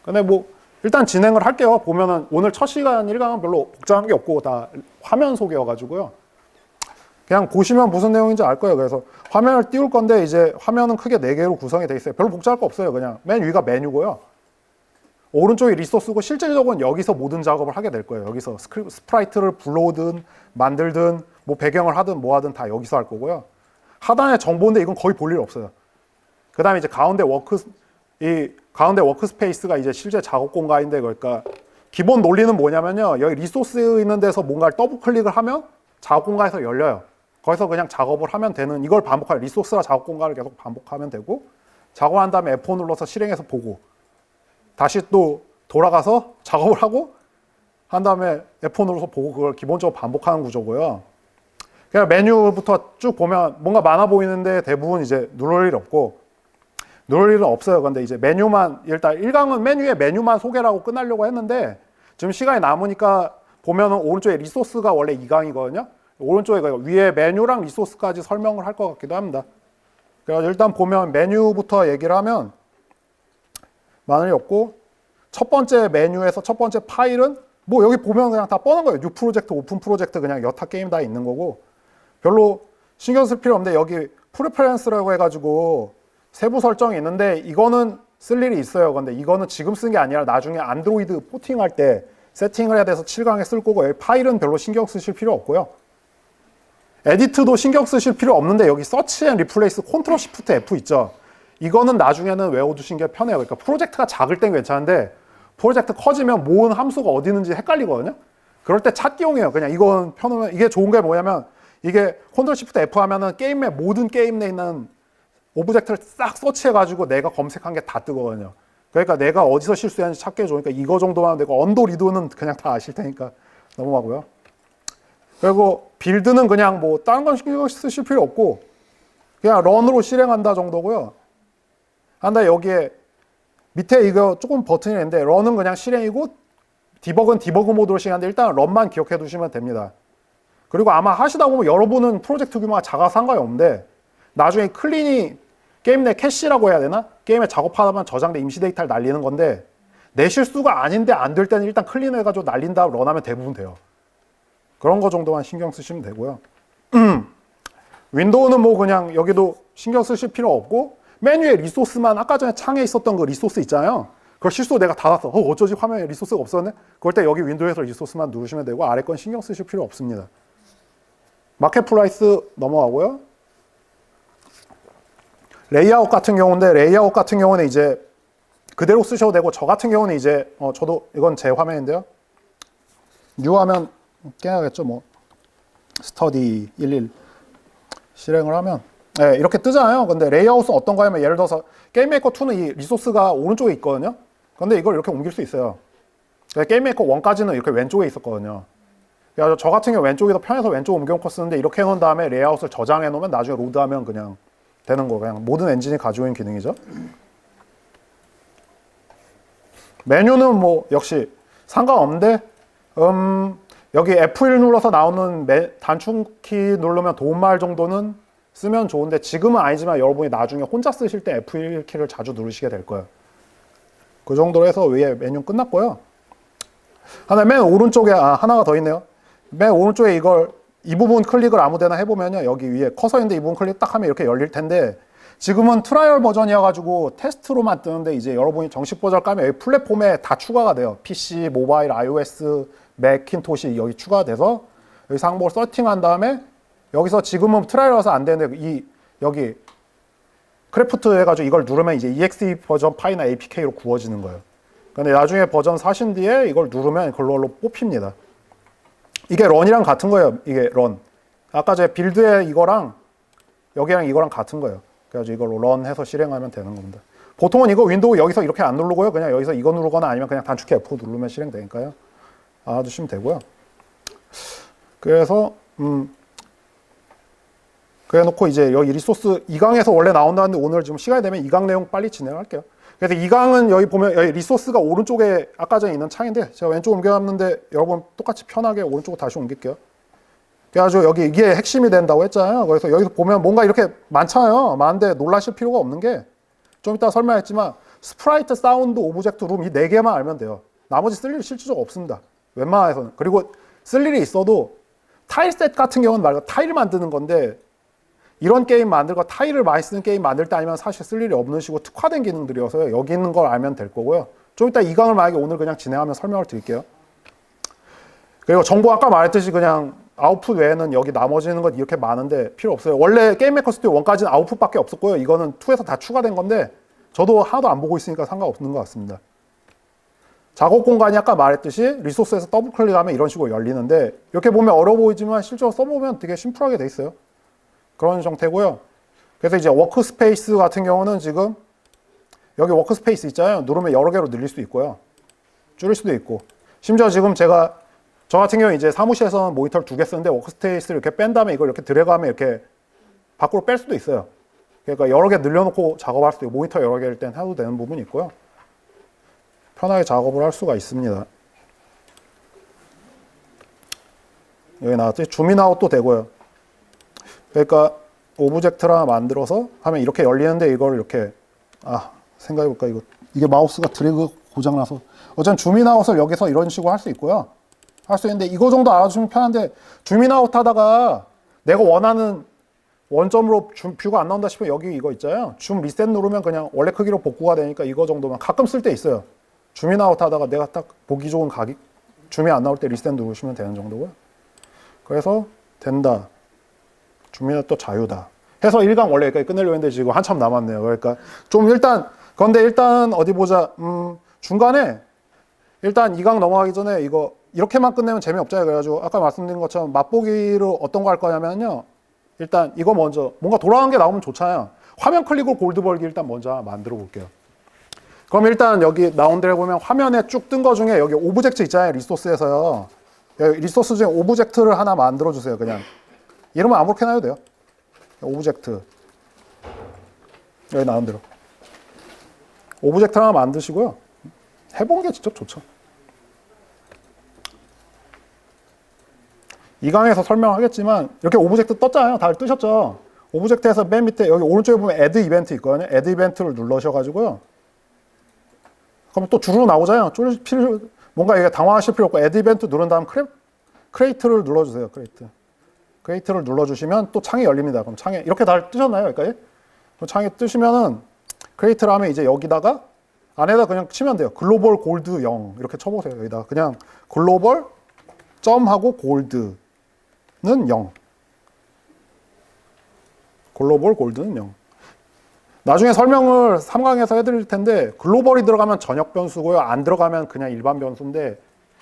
Speaker 1: 근데 뭐 일단 진행을 할게요. 보면은 오늘 첫 시간 1강은 별로 복잡한 게 없고 다 화면 소개여가지고요. 그냥 보시면 무슨 내용인지 알 거예요. 그래서 화면을 띄울 건데 이제 화면은 크게 4개로 구성이 돼 있어요. 별로 복잡할 거 없어요. 그냥 맨 위가 메뉴고요. 오른쪽이 리소스고 실질적으로는 여기서 모든 작업을 하게 될 거예요. 여기서 스프라이트를 불러오든 만들든 뭐 배경을 하든 뭐 하든 다 여기서 할 거고요. 하단에 정보인데 이건 거의 볼 일 없어요. 그 다음에 이제 가운데 워크스페이스가 이제 실제 작업 공간인데 그러니까 기본 논리는 뭐냐면요. 여기 리소스 있는 데서 뭔가를 더블 클릭을 하면 작업 공간에서 열려요. 거기서 그냥 작업을 하면 되는 이걸 반복하요. 리소스와 작업 공간을 계속 반복하면 되고 작업한 다음에 F5 눌러서 실행해서 보고 다시 또 돌아가서 작업을 하고 한 다음에 F5 눌러서 보고 그걸 기본적으로 반복하는 구조고요. 그냥 메뉴부터 쭉 보면 뭔가 많아 보이는데 대부분 이제 누를 일 없고 누를 일은 없어요. 근데 이제 메뉴만 일단 1강은 메뉴에 메뉴만 소개라고 끝나려고 했는데 지금 시간이 남으니까 보면은 오른쪽에 리소스가 원래 2강이거든요. 오른쪽에 위에 메뉴랑 리소스까지 설명을 할 것 같기도 합니다. 그래서 일단 보면 메뉴부터 얘기를 하면 많은 일 없고 첫 번째 메뉴에서 첫 번째 파일은 뭐 여기 보면 그냥 다 뻔한 거예요. 뉴 프로젝트, 오픈 프로젝트 그냥 여타 게임 다 있는 거고 별로 신경 쓸 필요 없는데 여기 프레퍼런스라고 해가지고 세부 설정이 있는데 이거는 쓸 일이 있어요. 근데 이거는 지금 쓴 게 아니라 나중에 안드로이드 포팅할 때 세팅을 해야 돼서 7강에 쓸 거고 여기 파일은 별로 신경 쓰실 필요 없고요. 에디트도 신경 쓰실 필요 없는데 여기 서치 앤 리플레이스 컨트롤 시프트 F 있죠. 이거는 나중에는 외워두신 게 편해요. 그러니까 프로젝트가 작을 땐 괜찮은데 프로젝트 커지면 모은 함수가 어디 있는지 헷갈리거든요. 그럴 때 찾기용이에요. 그냥 이건 펴놓으면 이게 좋은 게 뭐냐면 이게 컨트롤 시프트 F 하면은 게임의 모든 게임 내에 있는 오브젝트를 싹 서치해가지고 내가 검색한 게 다 뜨거든요. 그러니까 내가 어디서 실수했는지 찾기 좋으니까 이거 정도만 되고 언도 리도는 그냥 다 아실 테니까 넘어가고요. 그리고 빌드는 그냥 뭐 다른 건 신경 쓰실 필요 없고 그냥 런으로 실행한다 정도고요. 한다 여기에 밑에 이거 조금 버튼이 있는데 런은 그냥 실행이고 디버그는 디버그 모드로 실행하는데 일단 런만 기억해 두시면 됩니다. 그리고 아마 하시다 보면 여러분은 프로젝트 규모가 작아서 상관이 없는데 나중에 클린이 게임 내 캐시라고 해야 되나? 게임에 작업하다 보면 저장된 임시 데이터를 날리는 건데 내 실수가 아닌데 안 될 때는 일단 클린해가지고 날린 다음 런하면 대부분 돼요. 그런 거 정도만 신경 쓰시면 되고요. 윈도우는 뭐 그냥 여기도 신경 쓰실 필요 없고 메뉴에 리소스만 아까 전에 창에 있었던 그 리소스 있잖아요. 그걸 실수로 내가 닫았어. 어쩌지 화면에 리소스가 없었네? 그럴 때 여기 윈도우에서 리소스만 누르시면 되고 아래 건 신경 쓰실 필요 없습니다. 마켓 프라이스 넘어가고요. 레이아웃 같은 경우는 이제 그대로 쓰셔도 되고, 저 같은 경우는 이제 저도 이건 제 화면인데요. 뉴 하면 깨야겠죠. 뭐 스터디 11 실행을 하면 네, 이렇게 뜨잖아요. 근데 레이아웃은 어떤 거냐면 예를 들어서 게임메이커 2는 이 리소스가 오른쪽에 있거든요. 근데 이걸 이렇게 옮길 수 있어요. 게임메이커 1까지는 이렇게 왼쪽에 있었거든요. 그래서 저 같은 경우 왼쪽이 더 편해서 왼쪽 옮겨놓고 쓰는데 이렇게 해놓은 다음에 레이아웃을 저장해 놓으면 나중에 로드하면 그냥 되는 거. 그냥 모든 엔진이 가지고 있는 기능이죠. 메뉴는 뭐 역시 상관없는데 여기 F1 눌러서 나오는 단축키 누르면 도움말 정도는 쓰면 좋은데 지금은 아니지만 여러분이 나중에 혼자 쓰실 때 F1 키를 자주 누르시게 될 거예요. 그 정도로 해서 위에 메뉴 끝났고요. 맨 오른쪽에 하나가 더 있네요. 맨 오른쪽에 이 부분 클릭을 아무데나 해보면요. 여기 위에 커서 있는데 이 부분 클릭 딱 하면 이렇게 열릴 텐데 지금은 트라이얼 버전이어가지고 테스트로만 뜨는데 이제 여러분이 정식 버전 까면 여기 플랫폼에 다 추가가 돼요. PC, 모바일, iOS, 맥킨토시 여기 추가돼서 여기 상목을 세팅한 다음에 여기서 지금은 트라이얼라서 안 되는데 여기 크래프트 해가지고 이걸 누르면 이제 exe 버전 파이나 apk로 구워지는 거예요. 근데 나중에 버전 사신 뒤에 이걸 누르면 그걸로 뽑힙니다. 이게 런이랑 같은 거예요. 이게 런. 아까 제 빌드에 이거랑 여기랑 이거랑 같은 거예요. 그래가지고 이걸로 런 해서 실행하면 되는 겁니다. 보통은 이거 윈도우 여기서 이렇게 안 누르고요. 그냥 여기서 이거 누르거나 아니면 그냥 단축키 F 누르면 실행되니까요. 알아두시면 되고요. 그래서 그래 놓고 이제 여기 리소스 2강에서 원래 나온다는데 오늘 지금 시간이 되면 2강 내용 빨리 진행할게요. 그래서 2강은 여기 보면 여기 리소스가 오른쪽에 아까 전에 있는 창인데 제가 왼쪽 옮겨놨는데 여러분 똑같이 편하게 오른쪽으로 다시 옮길게요. 그래가지고 여기 이게 핵심이 된다고 했잖아요. 그래서 여기서 보면 뭔가 이렇게 많잖아요. 많은데 놀라실 필요가 없는 게 좀 이따 설명했지만 스프라이트, 사운드, 오브젝트, 룸 이 4개만 알면 돼요. 나머지 쓸 일이 실질적으로 없습니다. 웬만해서는. 그리고 쓸 일이 있어도 타일셋 같은 경우는 말고 타일 만드는 건데 이런 게임 만들고 타일을 많이 쓰는 게임 만들 때 아니면 사실 쓸 일이 없는 식으로 특화된 기능들이어서 여기 있는 걸 알면 될 거고요. 좀 이따 2강을 만약에 오늘 그냥 진행하면 설명을 드릴게요. 그리고 정보 아까 말했듯이 그냥 아웃풋 외에는 여기 나머지는 건 이렇게 많은데 필요 없어요. 원래 게임 메이커 스튜디오 1까지는 아웃풋밖에 없었고요. 이거는 2에서 다 추가된 건데 저도 하나도 안 보고 있으니까 상관없는 것 같습니다. 작업 공간이 아까 말했듯이 리소스에서 더블 클릭하면 이런 식으로 열리는데 이렇게 보면 어려워 보이지만 실제로 써보면 되게 심플하게 돼 있어요. 그런 형태고요. 그래서 이제 워크스페이스 같은 경우는 지금 여기 워크스페이스 있잖아요. 누르면 여러 개로 늘릴 수도 있고요. 줄일 수도 있고. 심지어 지금 저 같은 경우 이제 사무실에서는 모니터를 2개 쓰는데 워크스페이스를 이렇게 뺀 다음에 이걸 이렇게 드래그하면 이렇게 밖으로 뺄 수도 있어요. 그러니까 여러 개 늘려놓고 작업할 수도 있고 모니터 여러 개일 땐 해도 되는 부분이 있고요. 편하게 작업을 할 수가 있습니다. 여기 나왔지? 줌인아웃도 되고요. 그러니까 오브젝트를 하나 만들어서 하면 이렇게 열리는데 이걸 이렇게 생각해볼까 이게 마우스가 드래그 고장나서 어쨌든 줌인아웃을 여기서 이런 식으로 할 수 있고요. 할 수 있는데 이거 정도 알아주면 편한데 줌인아웃 하다가 내가 원하는 원점으로 뷰가 안 나온다 싶으면 여기 이거 있잖아요. 줌 리셋 누르면 그냥 원래 크기로 복구가 되니까 이거 정도만 가끔 쓸 때 있어요. 줌인아웃 하다가 내가 딱 보기 좋은 각이 줌이 안 나올 때 리셋 누르시면 되는 정도고요. 그래서 된다. 줌인아웃 또 자유다. 해서 1강 원래 여기까지 끝내려고 했는데 지금 한참 남았네요. 그러니까 좀 그런데 일단 어디 보자. 중간에 일단 2강 넘어가기 전에 이거 이렇게만 끝내면 재미없잖아요. 그래가지고 아까 말씀드린 것처럼 맛보기로 어떤 거 할 거냐면요. 일단 이거 먼저 뭔가 돌아간 게 나오면 좋잖아요. 화면 클릭으로 골드 벌기 일단 먼저 만들어 볼게요. 그럼 일단 여기 나온 데를 보면 화면에 쭉 뜬 거 중에 여기 오브젝트 있잖아요. 리소스에서요. 리소스 중에 오브젝트를 하나 만들어 주세요. 그냥 이름은 아무렇게나 해도 돼요. 오브젝트 여기 나온 대로 오브젝트 하나 만드시고요. 해본 게 진짜 좋죠. 2강에서 설명하겠지만 이렇게 오브젝트 떴잖아요. 다들 뜨셨죠? 오브젝트에서 맨 밑에 여기 오른쪽에 보면 add 이벤트 있거든요. add 이벤트를 누르셔가지고요. 그럼 또 주로 나오잖아요. 뭔가 이게 당황하실 필요 없고 add 이벤트 누른 다음 create를 눌러주세요. create를 눌러주시면 또 창이 열립니다. 그럼 창에 이렇게 다 뜨셨나요? 여기까지? 창에 뜨시면은 create를 하면 이제 여기다가 안에다 그냥 치면 돼요. 글로벌 골드 0 이렇게 쳐보세요. 여기다가 그냥 글로벌 점하고 골드는 0. 글로벌 골드는 0. 나중에 설명을 3강에서 해드릴 텐데 글로벌이 들어가면 전역 변수고요. 안 들어가면 그냥 일반 변수인데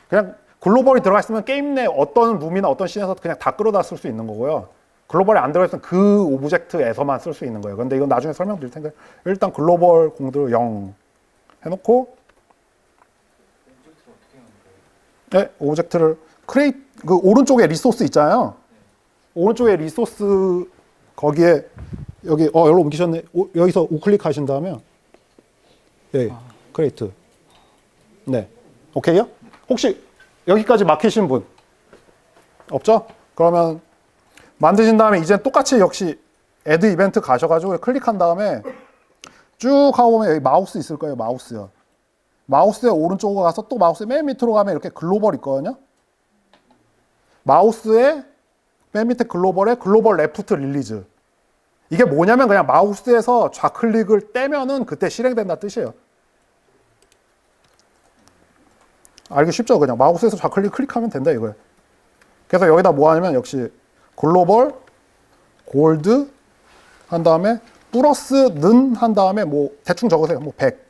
Speaker 1: 그냥 글로벌이 들어가 있으면 게임 내 어떤 룸이나 어떤 씬에서 그냥 다 끌어다 쓸 수 있는 거고요. 글로벌이 안 들어가 있으면 그 오브젝트에서만 쓸 수 있는 거예요. 근데 이건 나중에 설명드릴 텐데 일단 글로벌 공들 0 해놓고 네, 오브젝트를 크레이트 그 오른쪽에 리소스 있잖아요. 오른쪽에 리소스 거기에 여기 여기로 옮기셨네. 여기서 우클릭 하신 다음에 예, 크레이트. 네, 오케이요? 혹시 여기까지 막히신 분 없죠? 그러면 만드신 다음에 이제 똑같이 역시 애드 이벤트 가셔가지고 클릭한 다음에 쭉 하고 보면 여기 마우스 있을 거예요. 마우스요. 마우스의 오른쪽으로 가서 또 마우스 맨 밑으로 가면 이렇게 글로벌 있거든요. 마우스의 맨 밑에 글로벌에 글로벌 레프트 릴리즈. 이게 뭐냐면 그냥 마우스에서 좌클릭을 떼면은 그때 실행된다 뜻이에요. 알기 쉽죠? 그냥 마우스에서 좌클릭 클릭하면 된다 이거예요. 그래서 여기다 뭐 하냐면 역시 글로벌 골드 한 다음에 플러스는 한 다음에 뭐 대충 적으세요. 뭐 100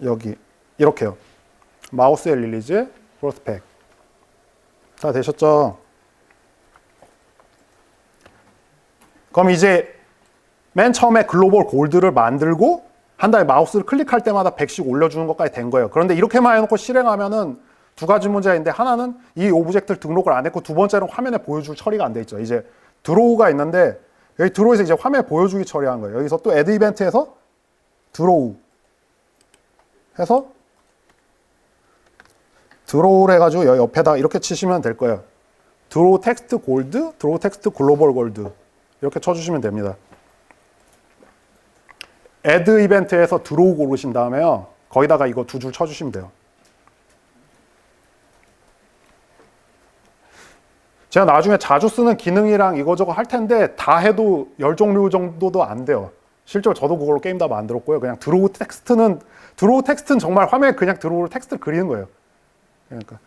Speaker 1: 여기 이렇게요. 마우스의 릴리즈에 플러스 100 다 되셨죠? 그럼 이제 맨 처음에 글로벌 골드를 만들고 한 다음에 마우스를 클릭할 때마다 100씩 올려주는 것까지 된 거예요. 그런데 이렇게만 해놓고 실행하면은 두 가지 문제가 있는데 하나는 이 오브젝트를 등록을 안 했고 두 번째는 화면에 보여줄 처리가 안 돼 있죠. 이제 드로우가 있는데 여기 드로우에서 이제 화면에 보여주기 처리한 거예요. 여기서 또 애드 이벤트에서 드로우 해서 드로우를 해가지고 여기 옆에다 이렇게 치시면 될 거예요. 드로우 텍스트 골드, 드로우 텍스트 글로벌 골드 이렇게 쳐주시면 됩니다. 애드 이벤트에서 드로우 고르신 다음에요. 거기다가 이거 두 줄 쳐주시면 돼요. 제가 나중에 자주 쓰는 기능이랑 이거저거 할 텐데 다 해도 10종류 정도도 안 돼요. 실제로 저도 그걸로 게임 다 만들었고요. 그냥 드로우 텍스트는 정말 화면에 그냥 드로우 텍스트를 그리는 거예요. 그러니까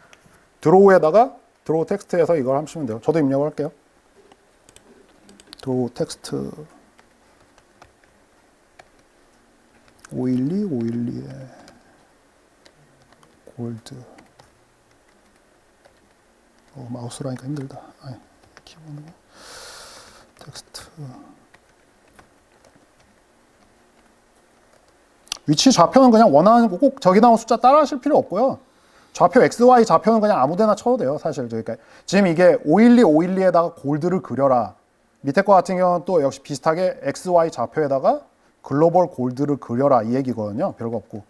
Speaker 1: 드로우에다가 드로우 텍스트에서 이걸 하시면 돼요. 저도 입력을 할게요. 드로우 텍스트 512에 골드 마우스로 하니까 힘들다. 키보드 텍스트 위치 좌표는 그냥 원하는 거 꼭 저기 나온 숫자 따라 하실 필요 없고요. 좌표 XY 좌표는 그냥 아무데나 쳐도 돼요. 사실 그러니까 지금 이게 512에다가 골드를 그려라. 밑에 거 같은 경우는 또 역시 비슷하게 XY 좌표에다가 글로벌 골드를 그려라 이 얘기거든요. 별거 없고.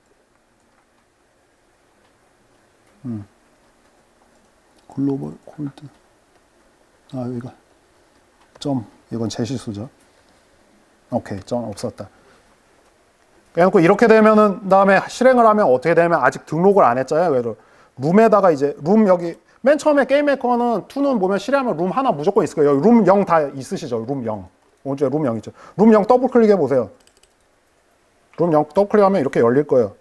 Speaker 1: 글로벌 골드. 여기가 점. 이건 제 실수죠. 오케이, 점 없었다. 그래갖고 이렇게 되면은 다음에 실행을 하면 어떻게 되면 아직 등록을 안 했잖아요. 그래서 룸에다가 이제 룸 여기 맨 처음에 게임 메이커는 2는 보면 실행하면 룸 하나 무조건 있을 거예요. 여기 룸 0 다 있으시죠. 룸 0. 오른쪽에 룸 0 있죠. 룸 0 더블 클릭해 보세요. 룸 0 더블 클릭하면 이렇게 열릴 거예요.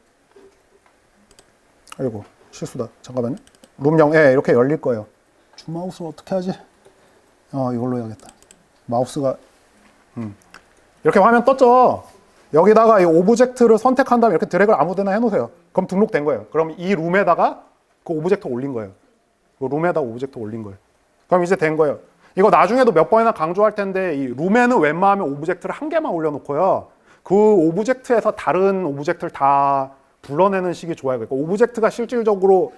Speaker 1: 아이고 실수다. 잠깐만요. 룸 0에 이렇게 열릴 거예요. 줌마우스를 어떻게 하지? 이걸로 해야겠다. 마우스가 이렇게 화면 떴죠. 여기다가 이 오브젝트를 선택한 다음에 이렇게 드래그를 아무데나 해놓으세요. 그럼 등록된 거예요. 그럼 이 룸에다가 그 오브젝트 올린 거예요. 그 룸에다가 오브젝트 올린 거예요. 그럼 이제 된 거예요. 이거 나중에도 몇 번이나 강조할 텐데 이 룸에는 웬만하면 오브젝트를 한 개만 올려놓고요. 그 오브젝트에서 다른 오브젝트를 다 불러내는 식이 좋아요. 그러니까 오브젝트가 실질적으로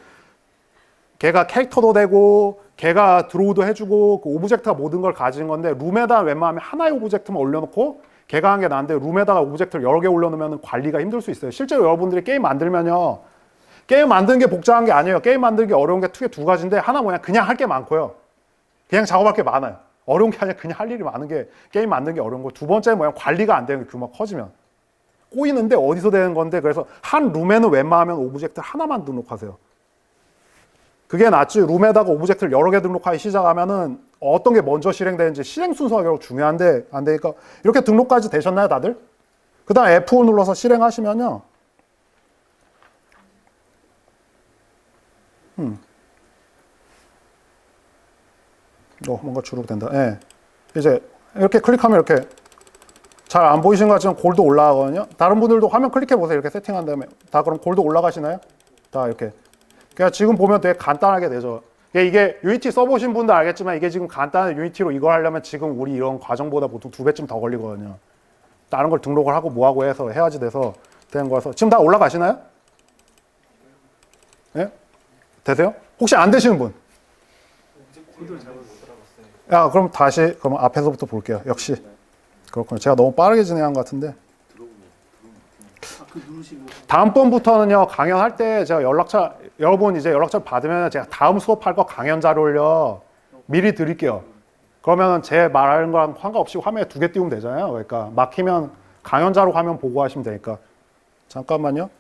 Speaker 1: 걔가 캐릭터도 되고 걔가 드로우도 해주고 그 오브젝트가 모든 걸 가진 건데 룸에다 웬만하면 하나의 오브젝트만 올려놓고 걔가 한 게 나은데 룸에다가 오브젝트를 여러 개 올려놓으면 관리가 힘들 수 있어요. 실제로 여러분들이 게임 만들면요. 게임 만드는 게 복잡한 게 아니에요. 게임 만들기 어려운 게 크게 두 가지인데 하나 뭐냐 그냥 할 게 많고요. 그냥 작업할 게 많아요. 어려운 게 아니라 그냥 할 일이 많은 게 게임 만드는 게 어려운 거. 두 번째는 뭐냐 관리가 안 되는 게 규모가 커지면. 꼬이는데 어디서 되는 건데 그래서 한 룸에는 웬만하면 오브젝트 하나만 등록하세요. 그게 낫지 룸에다가 오브젝트를 여러 개 등록하기 시작하면은 어떤 게 먼저 실행되는지 실행 순서가 결국 중요한데 안 되니까 이렇게 등록까지 되셨나요 다들? 그 다음 F5 눌러서 실행하시면요 뭔가 주로 된다. 예. 이제 이렇게 클릭하면 이렇게 잘 안 보이시는 것 같지만 골드 올라가거든요. 다른 분들도 화면 클릭해 보세요. 이렇게 세팅한 다음에 다 그럼 골드 올라가시나요? 다 이렇게. 그러니까 지금 보면 되게 간단하게 되죠. 이게 유니티 써보신 분들 알겠지만 이게 지금 간단한 유니티로 이걸 하려면 지금 우리 이런 과정보다 보통 2배쯤 더 걸리거든요. 다른 걸 등록을 하고 뭐하고 해서 해야지 돼서 되는 거라서 지금 다 올라가시나요? 예? 되세요? 혹시 안 되시는 분? 야, 그럼 다시 그럼 앞에서부터 볼게요. 역시 그렇군요. 제가 너무 빠르게 진행한 것 같은데. 다음번부터는요 강연할 때 제가 연락처 여러분 이제 연락처 받으면 제가 다음 수업할 거 강연 자료를요 미리 드릴게요. 그러면 제 말하는 거랑 상관없이 화면에 2개 띄우면 되잖아요. 그러니까 막히면 강연 자료 화면 보고 하시면 되니까. 잠깐만요.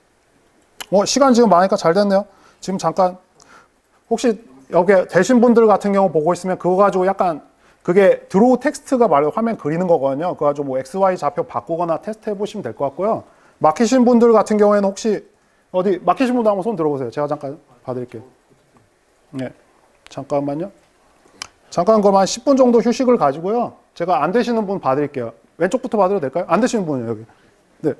Speaker 1: 시간 지금 많으니까 잘 됐네요. 지금 잠깐 혹시 여기 되신 분들 같은 경우 보고 있으면 그거 가지고 약간 그게 드로우 텍스트가 말로 화면 그리는 거거든요. 그거 가지고 뭐 XY 좌표 바꾸거나 테스트 해보시면 될 것 같고요. 막히신 분들 같은 경우에는 혹시 어디 막히신 분들 한번 손 들어보세요. 제가 잠깐 봐드릴게요. 네, 잠깐만요. 잠깐 그럼 한 10분 정도 휴식을 가지고요. 제가 안 되시는 분 봐드릴게요. 왼쪽부터 봐드려도 될까요? 안 되시는 분이요 여기. 네.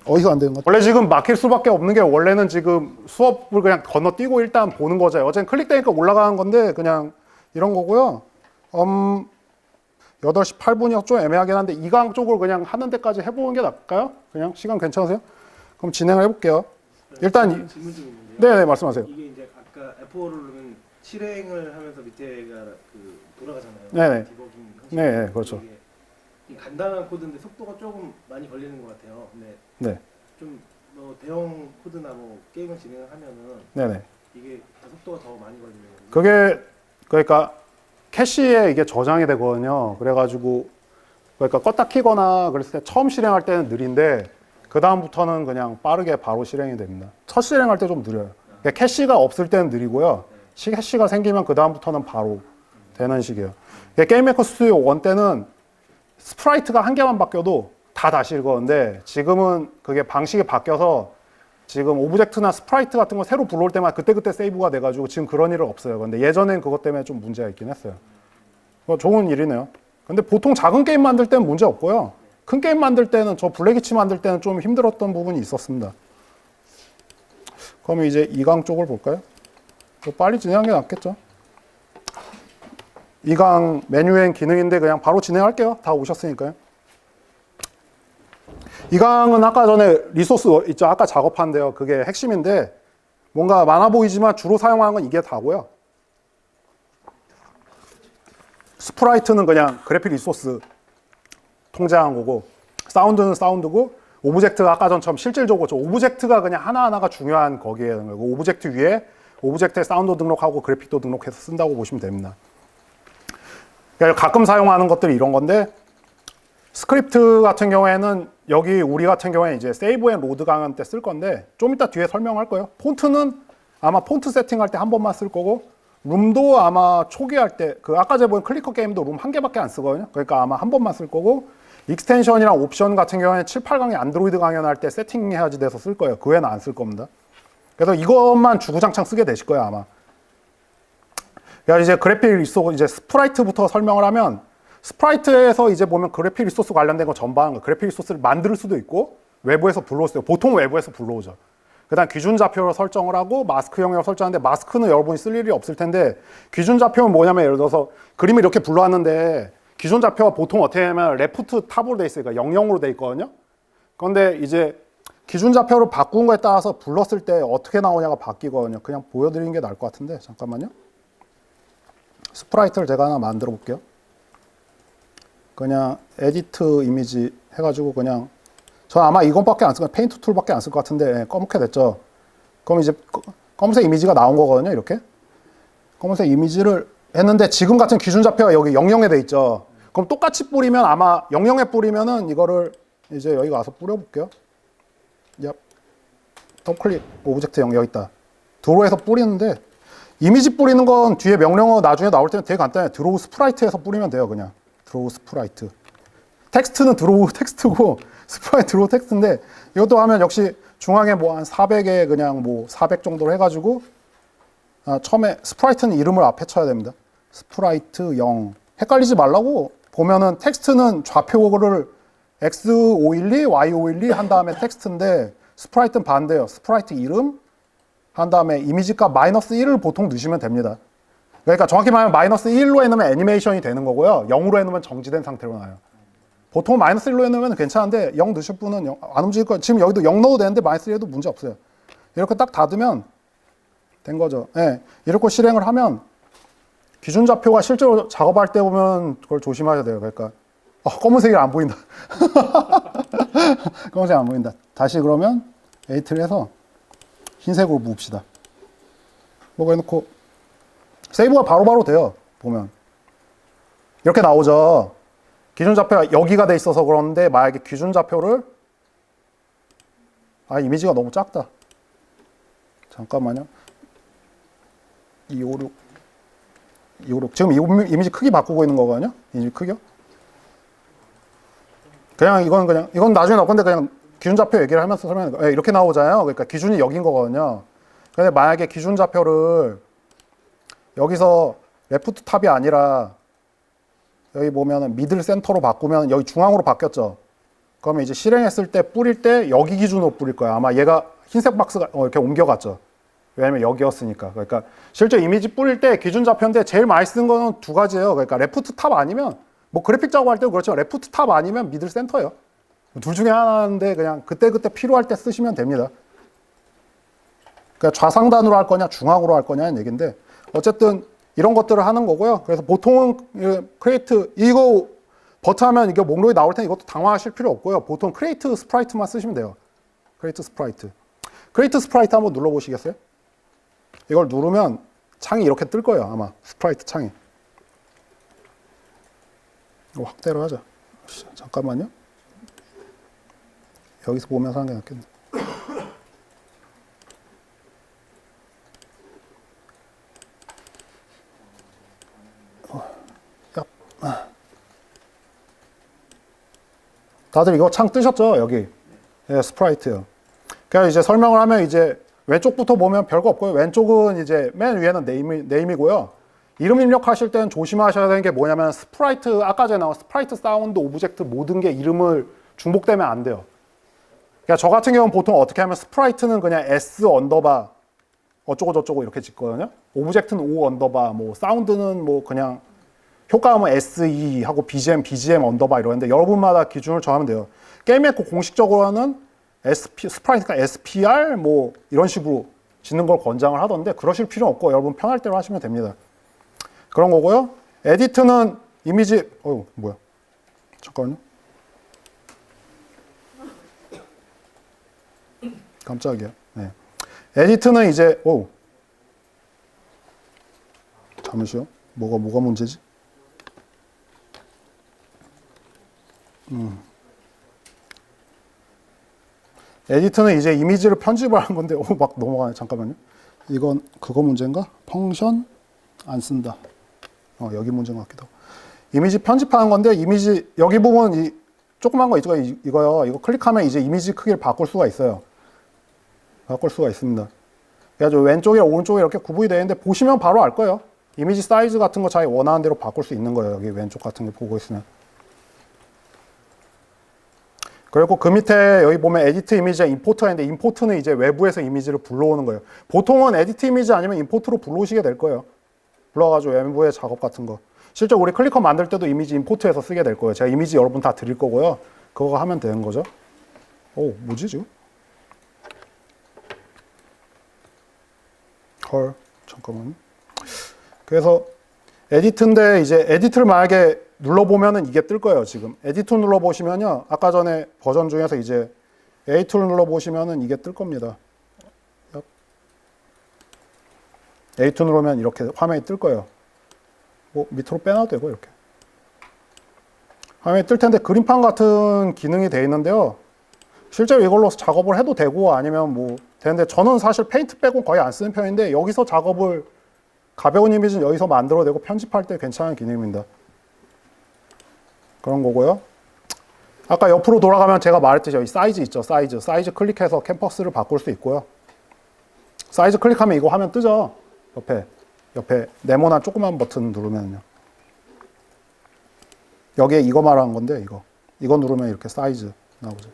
Speaker 1: 어디서 안 되는 것 같아요? 원래 지금 막힐 수밖에 없는 게 원래는 지금 수업을 그냥 건너뛰고 일단 보는 거죠. 어쨌든 클릭되니까 올라가는 건데 그냥 이런 거고요. 8시 8분이요. 좀 애매하긴 한데 2강 쪽으로 그냥 하는 데까지 해보는 게 나을까요? 그냥 시간 괜찮으세요? 그럼 진행을 해볼게요. 일단
Speaker 2: 질문 좀 있는데요.
Speaker 1: 네네 말씀하세요.
Speaker 2: 이게 이제 아까 F5를 누르면 실행을 하면서 밑에가 그 돌아가잖아요.
Speaker 1: 네네.
Speaker 2: 디버깅 형식.
Speaker 1: 네, 그렇죠.
Speaker 2: 이게 간단한 코드인데 속도가 조금 많이 걸리는 것 같아요. 근데
Speaker 1: 네.
Speaker 2: 좀 뭐 대형 코드나 뭐 게임을 진행을 하면은
Speaker 1: 네네.
Speaker 2: 이게 속도가 더 많이 걸리는 건데.
Speaker 1: 그게 그러니까 캐시에 이게 저장이 되거든요. 그래가지고 그러니까 껐다 키거나 그랬을 때 처음 실행할 때는 느린데 그 다음부터는 그냥 빠르게 바로 실행이 됩니다. 첫 실행할 때 좀 느려요. 그러니까 캐시가 없을 때는 느리고요. 캐시가 생기면 그 다음부터는 바로 되는 식이에요. 게임 메이커 스튜디오 1 때는 스프라이트가 한 개만 바뀌어도 다 다시 읽었는데 지금은 그게 방식이 바뀌어서 지금 오브젝트나 스프라이트 같은 거 새로 불러올 때만 그때그때 세이브가 돼가지고 지금 그런 일은 없어요. 근데 예전엔 그것 때문에 좀 문제가 있긴 했어요. 좋은 일이네요. 근데 보통 작은 게임 만들 때는 문제 없고요. 큰 게임 만들 때는 저 블랙이치 만들 때는 좀 힘들었던 부분이 있었습니다. 그럼 이제 2강 쪽을 볼까요? 빨리 진행하는 게 낫겠죠. 2강 메뉴엔 기능인데 그냥 바로 진행할게요. 다 오셨으니까요. 2강은 아까 전에 리소스 있죠. 아까 작업한데요. 그게 핵심인데 뭔가 많아 보이지만 주로 사용하는 건 이게 다고요. 스프라이트는 그냥 그래픽 리소스 통제한 거고 사운드는 사운드고 오브젝트가 아까 전처럼 실질적으로 저 오브젝트가 그냥 하나하나가 중요한 거기에 거고 오브젝트 위에 오브젝트에 사운드 등록하고 그래픽도 등록해서 쓴다고 보시면 됩니다. 가끔 사용하는 것들이 이런 건데 스크립트 같은 경우에는 여기 우리 같은 경우에 이제 세이브 앤 로드 강연 때 쓸 건데 좀 이따 뒤에 설명할 거예요. 폰트는 아마 폰트 세팅할 때 한 번만 쓸 거고 룸도 아마 초기 할 때 그 아까 전에 본 클리커 게임도 룸 한 개밖에 안 쓰거든요. 그러니까 아마 한 번만 쓸 거고 익스텐션이랑 옵션 같은 경우에는 7, 8강의 안드로이드 강연할 때 세팅해야지 돼서 쓸 거예요. 그 외에는 안 쓸 겁니다. 그래서 이것만 주구장창 쓰게 되실 거예요 아마. 그러니까 이제 그래픽 리소스 이제 스프라이트부터 설명을 하면 스프라이트에서 이제 보면 그래픽 리소스 관련된 거 전반 그래픽 리소스를 만들 수도 있고 외부에서 불러올 수도 있고 보통 외부에서 불러오죠. 그다음 기준 좌표를 설정을 하고 마스크 영역을 설정하는데 마스크는 여러분이 쓸 일이 없을 텐데 기준 좌표는 뭐냐면 예를 들어서 그림을 이렇게 불러왔는데 기준 좌표가 보통 어떻게 하면 레프트 탑으로 돼 있으니까 00으로 돼 있거든요. 그런데 이제 기준 좌표를 바꾼 거에 따라서 불렀을 때 어떻게 나오냐가 바뀌거든요. 그냥 보여드리는 게 나을 것 같은데 잠깐만요. 스프라이트를 제가 하나 만들어 볼게요. 그냥 에디트 이미지 해가지고 그냥 저 아마 이것밖에 안 쓸 거예요. 페인트 툴밖에 안 쓸 것 같은데 검게 됐죠. 그럼 이제 검은색 이미지가 나온 거거든요. 이렇게 검은색 이미지를 했는데 지금 같은 기준 좌표가 여기 00에 돼 있죠. 그럼 똑같이 뿌리면 아마 00에 뿌리면은 이거를 이제 여기 와서 뿌려볼게요. 더클릭 오브젝트 0 여기 있다. 드로우에서 뿌리는데 이미지 뿌리는 건 뒤에 명령어 나중에 나올 때는 되게 간단해요. 드로우 스프라이트에서 뿌리면 돼요. 그냥 드로우 스프라이트. 텍스트는 드로우 텍스트고 스프라이트 드로우 텍스트인데 이것도 하면 역시 중앙에 뭐 한 400에 그냥 뭐 400 정도로 해가지고 처음에 스프라이트는 이름을 앞에 쳐야 됩니다. 스프라이트 0. 헷갈리지 말라고 보면은 텍스트는 좌표를 X512, Y512 한 다음에 텍스트인데 스프라이트는 반대예요. 스프라이트 이름 한 다음에 이미지값 -1을 보통 넣으시면 됩니다. 그러니까 정확히 말하면 -1로 해놓으면 애니메이션이 되는 거고요. 0으로 해놓으면 정지된 상태로 나와요. 보통 -1로 해놓으면 괜찮은데 0 넣으실 분은 안 움직일 거예요. 지금 여기도 0 넣어도 되는데 -1 해도 문제 없어요. 이렇게 딱 닫으면 된 거죠. 예, 이렇게 실행을 하면 기준 좌표가 실제로 작업할 때 보면 그걸 조심하셔야 돼요. 그러니까 검은색이 안 보인다. 검은색 안 보인다. 다시 그러면 에이트를 해서 흰색으로 봅시다. 뭐가 해놓고 세이브가 바로바로 돼요. 보면 이렇게 나오죠. 기준 좌표가 여기가 돼 있어서 그런데 만약에 기준 좌표를 이미지가 너무 작다. 잠깐만요. 256 지금 이 이미지 크기 바꾸고 있는 거거든요. 이미지 크기요. 이건 나중에 나올 건데 그냥 기준 좌표 얘기를 하면서 설명해. 이렇게 나오잖아요. 그러니까 기준이 여긴 거거든요. 근데 만약에 기준 좌표를 여기서 레프트 탑이 아니라 여기 보면은 미들 센터로 바꾸면 여기 중앙으로 바뀌었죠. 그러면 이제 실행했을 때 뿌릴 때 여기 기준으로 뿌릴 거예요. 아마 얘가 흰색 박스가 이렇게 옮겨갔죠. 왜냐면 여기였으니까. 그러니까 실제 이미지 뿌릴 때 기준 좌표인데 제일 많이 쓰는 거는 두 가지예요. 그러니까 레프트 탑 아니면 뭐 그래픽 작업할 때도 그렇지만 레프트 탑 아니면 미들 센터예요. 둘 중에 하나인데 그냥 그때그때 필요할 때 쓰시면 됩니다. 그러니까 좌상단으로 할 거냐 중앙으로 할 거냐는 얘기인데 어쨌든 이런 것들을 하는 거고요. 그래서 보통은 크리에이트 이거 버튼하면 이게 목록이 나올 테니 이것도 당황하실 필요 없고요. 보통 크리에이트 스프라이트만 쓰시면 돼요. 크리에이트 스프라이트. 크리에이트 스프라이트 한번 눌러보시겠어요? 이걸 누르면 창이 이렇게 뜰 거예요. 아마 스프라이트 창이. 이거 확대로 하자. 잠깐만요. 여기서 보면서 하는 게 낫겠네. 다들 이거 창 뜨셨죠? 여기. 예, 스프라이트요. 그냥 이제 설명을 하면 이제 왼쪽부터 보면 별거 없고요. 왼쪽은 이제 맨 위에는 네임이고요. 이름 입력하실 때는 조심하셔야 되는 게 뭐냐면 스프라이트, 아까 전에 나온 스프라이트 사운드 오브젝트 모든 게 이름을 중복되면 안 돼요. 그러니까 저 같은 경우는 보통 어떻게 하면 스프라이트는 그냥 S 언더바 어쩌고 저쩌고 이렇게 짓거든요. 오브젝트는 O 언더바, 뭐 사운드는 뭐 그냥 효과음은 SE 하고 BGM 언더바 이러는데 여러분마다 기준을 정하면 돼요. 게임에 공식적으로는 스프라이트가 SPR 뭐 이런 식으로 짓는 걸 권장을 하던데 그러실 필요 없고 여러분 편할 대로 하시면 됩니다. 그런 거고요. 에디트는 이미지 뭐야? 잠깐만요. 깜짝이야. 네. 에디트는 이제 잠시요. 뭐가 문제지? 에디트는 이제 이미지를 편집을 하는 건데 막 넘어가네. 잠깐만요. 이건 그거 문제인가? 펑션 안 쓴다. 여기 문제인 것 같기도 하고. 이미지 편집하는 건데 이미지 여기 보면 이 조그만 거 이거요. 이거 클릭하면 이제 이미지 크기를 바꿀 수가 있어요. 바꿀 수가 있습니다. 그래가지고 왼쪽이랑 오른쪽이 이렇게 구분이 되는데 보시면 바로 알 거예요. 이미지 사이즈 같은 거 자기 원하는 대로 바꿀 수 있는 거예요. 여기 왼쪽 같은 거 보고 있으면. 그리고 그 밑에 여기 보면 에디트 이미지와 임포트가 있는데 임포트는 이제 외부에서 이미지를 불러오는 거예요. 보통은 에디트 이미지 아니면 임포트로 불러오시게 될 거예요. 불러가지고 외부의 작업 같은 거. 실제 우리 클리커 만들 때도 이미지 임포트해서 쓰게 될 거예요. 제가 이미지 여러분 다 드릴 거고요. 그거 하면 되는 거죠. 뭐지 지금? 헐, 잠깐만요. 그래서 에디트인데 이제 에디트를 만약에 눌러보면은 이게 뜰 거예요. 지금 에디트 눌러보시면요. 아까 전에 버전 중에서 이제 A2를 눌러보시면은 이게 뜰 겁니다. A2 누르면 이렇게 화면이 뜰 거예요. 뭐 밑으로 빼놔도 되고 이렇게. 화면이 뜰 텐데 그림판 같은 기능이 되어 있는데요. 실제로 이걸로 작업을 해도 되고 아니면 뭐 되는데 저는 사실 페인트 빼고 거의 안 쓰는 편인데 여기서 작업을 가벼운 이미지는 여기서 만들어내고 편집할 때 괜찮은 기능입니다. 그런 거고요. 아까 옆으로 돌아가면 제가 말했듯이 여기 사이즈 있죠. 사이즈 클릭해서 캔버스를 바꿀 수 있고요. 사이즈 클릭하면 이거 화면 뜨죠. 옆에 네모난 조그만 버튼 누르면요. 여기에 이거 말하는 건데 이거 이거 누르면 이렇게 사이즈 나오죠.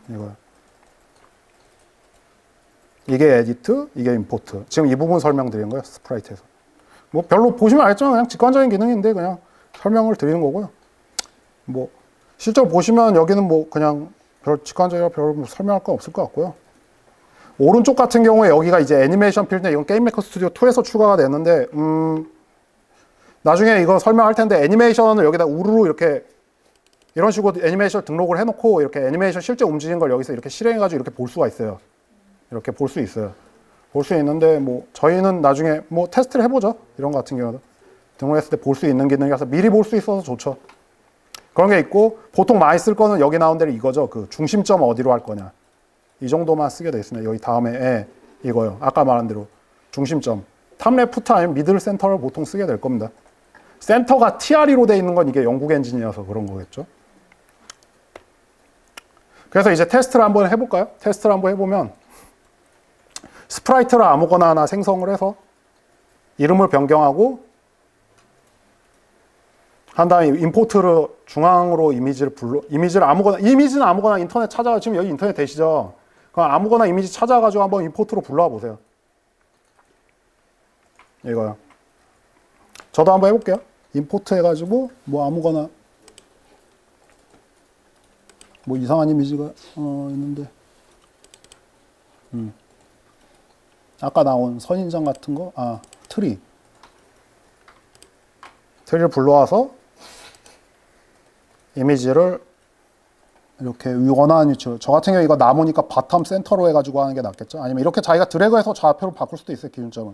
Speaker 1: 이거요. 이게 에디트, 이게 임포트. 지금 이 부분 설명드린 거예요, 스프라이트에서. 뭐 별로 보시면 알겠지만 그냥 직관적인 기능인데 그냥 설명을 드리는 거고요. 뭐 실제로 보시면 여기는 뭐 그냥 별 직관적이라 별 설명할 건 없을 것 같고요. 오른쪽 같은 경우에 여기가 이제 애니메이션 필드인데 이건 게임 메이커 스튜디오 2에서 추가가 됐는데 나중에 이거 설명할 텐데 애니메이션을 여기다 우르르 이렇게 이런 식으로 애니메이션 등록을 해놓고 이렇게 애니메이션 실제 움직이는 걸 여기서 이렇게 실행해가지고 이렇게 볼 수가 있어요. 이렇게 볼 수 있어요. 볼 수 있는데 뭐 저희는 나중에 뭐 테스트를 해보죠. 이런 거 같은 경우도 등록했을 때 볼 수 있는 기능이라서 미리 볼 수 있어서 좋죠. 그런 게 있고 보통 많이 쓸 거는 여기 나온 대로 이거죠. 그 중심점 어디로 할 거냐. 이 정도만 쓰게 돼 있습니다. 여기 다음에 이거요. 아까 말한 대로 중심점. 탑 레프트 아니면 미들 센터를 보통 쓰게 될 겁니다. 센터가 TRE로 돼 있는 건 이게 영국 엔진이어서 그런 거겠죠. 그래서 이제 테스트를 한번 해볼까요? 테스트를 한번 해보면 스프라이트를 아무거나 하나 생성을 해서 이름을 변경하고 한 다음에 임포트를 중앙으로 이미지는 아무거나 인터넷 찾아가 지금 여기 인터넷 되시죠? 그럼 아무거나 이미지 찾아가지고 한번 임포트로 불러와 보세요. 이거요. 저도 한번 해볼게요. 임포트 해가지고 뭐 아무거나 뭐 이상한 이미지가 있는데 아까 나온 선인장 같은 거 트리를 불러와서 이미지를 이렇게 원하는 위치로 저 같은 경우 이거 나무니까 바텀 센터로 해가지고 하는 게 낫겠죠. 아니면 이렇게 자기가 드래그해서 좌표로 바꿀 수도 있어요. 기준점을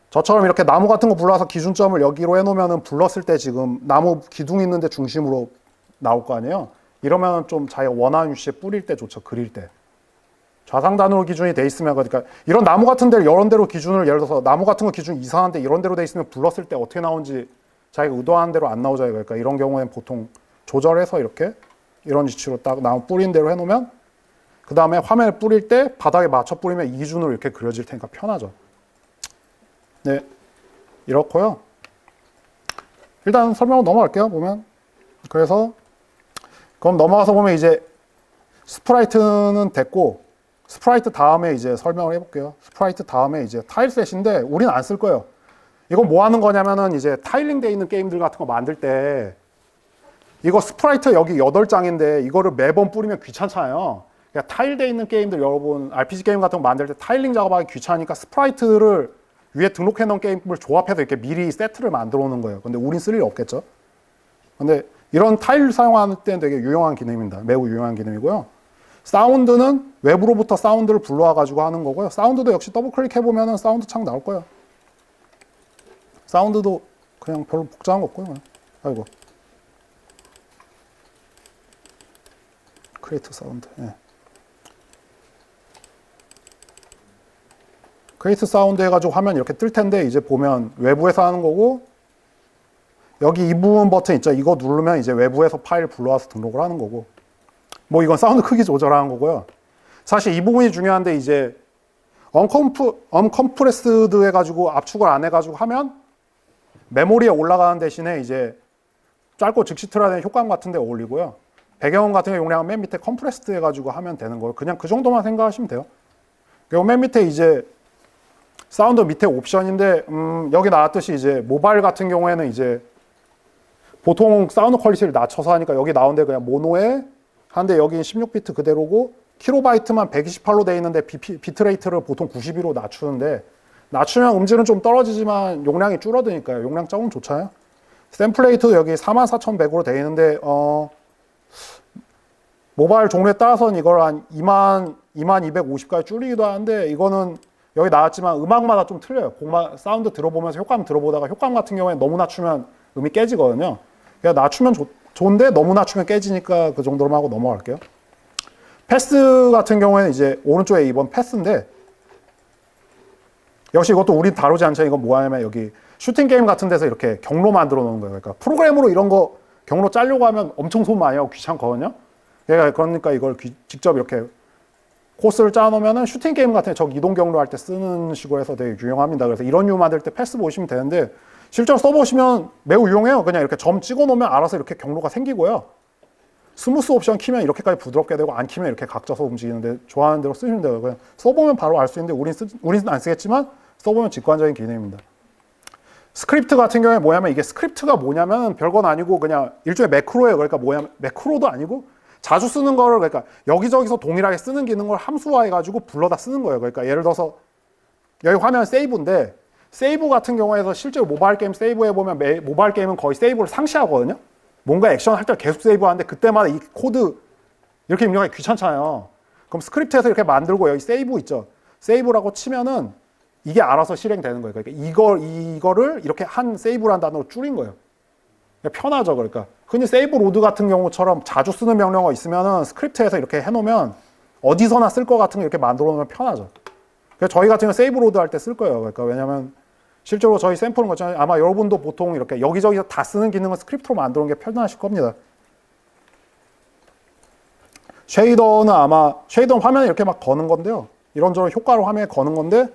Speaker 1: 저처럼 이렇게 나무 같은 거 불러와서 기준점을 여기로 해놓으면 불렀을 때 지금 나무 기둥 있는데 중심으로 나올 거 아니에요. 이러면 좀 자기가 원하는 위치에 뿌릴 때 좋죠. 그릴 때 좌상단으로 기준이 돼 있으면 그러니까 이런 나무 같은 데를 이런 데로 기준을 예를 들어서 나무 같은 거 기준 이상한데 이런 데로 돼 있으면 불렀을 때 어떻게 나오는지 자기가 의도하는 대로 안 나오잖아요. 그러니까 이런 경우에는 보통 조절해서 이렇게 이런 위치로 딱 나무 뿌린 대로 해놓으면 그 다음에 화면을 뿌릴 때 바닥에 맞춰 뿌리면 이 기준으로 이렇게 그려질 테니까 편하죠. 네, 이렇고요. 일단 설명을 넘어갈게요. 보면 그래서 그럼 넘어가서 보면 이제 스프라이트는 됐고 스프라이트 다음에 이제 설명을 해볼게요. 스프라이트 다음에 이제 타일셋인데 우리는 안 쓸 거예요. 이건 뭐 하는 거냐면은 이제 타일링 돼 있는 게임들 같은 거 만들 때 이거 스프라이트 여기 8장인데 이거를 매번 뿌리면 귀찮잖아요. 그러니까 타일돼 있는 게임들 여러분 RPG 게임 같은 거 만들 때 타일링 작업하기 귀찮으니까 스프라이트를 위에 등록해 놓은 게임을 조합해서 이렇게 미리 세트를 만들어 놓는 거예요. 근데 우린 쓸 일 없겠죠. 근데 이런 타일 사용하는 때는 되게 유용한 기능입니다. 매우 유용한 기능이고요. 사운드는 외부로부터 사운드를 불러와 가지고 하는 거고요. 사운드도 역시 더블 클릭해 보면은 사운드 창 나올 거예요. 사운드도 그냥 별로 복잡한 거 없고요. 아이고. 크리에이트 사운드. 예. 크리에이트 사운드 해가지고 화면 이렇게 뜰 텐데 이제 보면 외부에서 하는 거고 여기 이 부분 버튼 있죠. 이거 누르면 이제 외부에서 파일 불러와서 등록을 하는 거고 뭐 이건 사운드 크기 조절하는 거고요. 사실 이 부분이 중요한데 이제 언컴프레스드 해가지고 압축을 안 해가지고 하면 메모리에 올라가는 대신에 이제 짧고 즉시 틀어야 되는 효과음 같은 데 올리고요. 배경음 같은 게 용량은 맨 밑에 컴프레스드 해가지고 하면 되는 거예요. 그냥 그 정도만 생각하시면 돼요. 그리고 맨 밑에 이제 사운드 밑에 옵션인데 여기 나왔듯이 이제 모바일 같은 경우에는 이제 보통 사운드 퀄리티를 낮춰서 하니까 여기 나온데 그냥 모노에 한데 여기 16비트 그대로고 킬로바이트만 128로 돼 있는데 비트레이트를 보통 92로 낮추는데 낮추면 음질은 좀 떨어지지만 용량이 줄어드니까요. 용량 적으면 좋잖아요. 샘플레이트도 여기 44,100으로 돼 있는데 모바일 종류에 따라서는 이걸 한 2250까지 줄이기도 하는데 이거는 여기 나왔지만 음악마다 좀 틀려요. 사운드 들어보면서 효과음 들어보다가 효과음 같은 경우에 너무 낮추면 음이 깨지거든요. 그러니까 낮추면 좋은데 너무 낮추면 깨지니까 그 정도로만 하고 넘어갈게요. 패스 같은 경우에는 이제 오른쪽에 2번 패스인데 역시 이것도 우리 다루지 않죠. 이건 뭐 하냐면 여기 슈팅 게임 같은 데서 이렇게 경로 만들어 놓는 거예요. 그러니까 프로그램으로 이런 거 경로 짜려고 하면 엄청 손 많이 하고 귀찮거든요. 그러니까 이걸 직접 이렇게 코스를 짜놓으면은 슈팅 게임 같은 적 이동 경로 할 때 쓰는 식으로 해서 되게 유용합니다. 그래서 이런 류 만들 때 패스 보시면 되는데 실제로 써보시면 매우 유용해요. 그냥 이렇게 점 찍어 놓으면 알아서 이렇게 경로가 생기고요. 스무스 옵션 키면 이렇게까지 부드럽게 되고 안 키면 이렇게 각져서 움직이는데 좋아하는 대로 쓰시면 돼요. 그냥 써보면 바로 알 수 있는데 우리는 안 쓰겠지만 써보면 직관적인 기능입니다. 스크립트 같은 경우에 뭐냐면 이게 스크립트가 뭐냐면 별건 아니고 그냥 일종의 매크로예요. 그러니까 뭐냐면 매크로도 아니고 자주 쓰는 거를 그러니까 여기저기서 동일하게 쓰는 기능을 함수화해가지고 불러다 쓰는 거예요. 그러니까 예를 들어서 여기 화면 세이브인데 세이브 같은 경우에서 실제로 모바일 게임 세이브해 보면 모바일 게임은 거의 세이브를 상시하거든요. 뭔가 액션 할 때 계속 세이브하는데 그때마다 이 코드 이렇게 입력하기 귀찮잖아요. 그럼 스크립트에서 이렇게 만들고 여기 세이브 있죠. 세이브라고 치면은 이게 알아서 실행되는 거예요. 그러니까 이거를 이렇게 한 세이브라는 단어로 줄인 거예요. 편하죠. 그러니까 흔히 세이브 로드 같은 경우처럼 자주 쓰는 명령어 있으면은 스크립트에서 이렇게 해놓으면 어디서나 쓸 것 같은 거 이렇게 만들어 놓으면 편하죠. 그래서 저희 같은 경우 세이브 로드 할 때 쓸 거예요. 그러니까 왜냐면 실제로 저희 샘플은 거잖아요. 아마 여러분도 보통 이렇게 여기저기서 다 쓰는 기능을 스크립트로 만들어 놓은 게 편하실 겁니다. 쉐이더는 아마 쉐이더는 화면에 이렇게 막 거는 건데요. 이런저런 효과로 화면에 거는 건데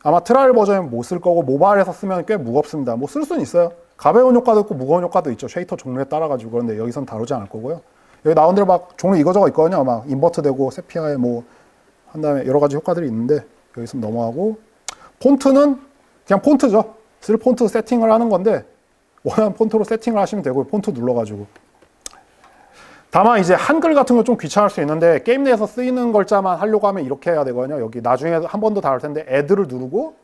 Speaker 1: 아마 트라이얼 버전은 못 쓸 거고 모바일에서 쓰면 꽤 무겁습니다. 뭐 쓸 수는 있어요. 가벼운 효과도 있고 무거운 효과도 있죠. 쉐이터 종류에 따라 가지고. 그런데 여기선 다루지 않을 거고요. 여기 나온 대로 막 종류 이거저거 있거든요. 막 인버트 되고 세피아에 뭐 한 다음에 여러 가지 효과들이 있는데 여기서 넘어가고 폰트는 그냥 폰트죠. 쓸 폰트 세팅을 하는 건데 원하는 폰트로 세팅을 하시면 되고요. 폰트 눌러가지고. 다만 이제 한글 같은 거 좀 귀찮을 수 있는데 게임 내에서 쓰이는 글자만 하려고 하면 이렇게 해야 되거든요. 여기 나중에 한 번 더 다룰 텐데 add를 누르고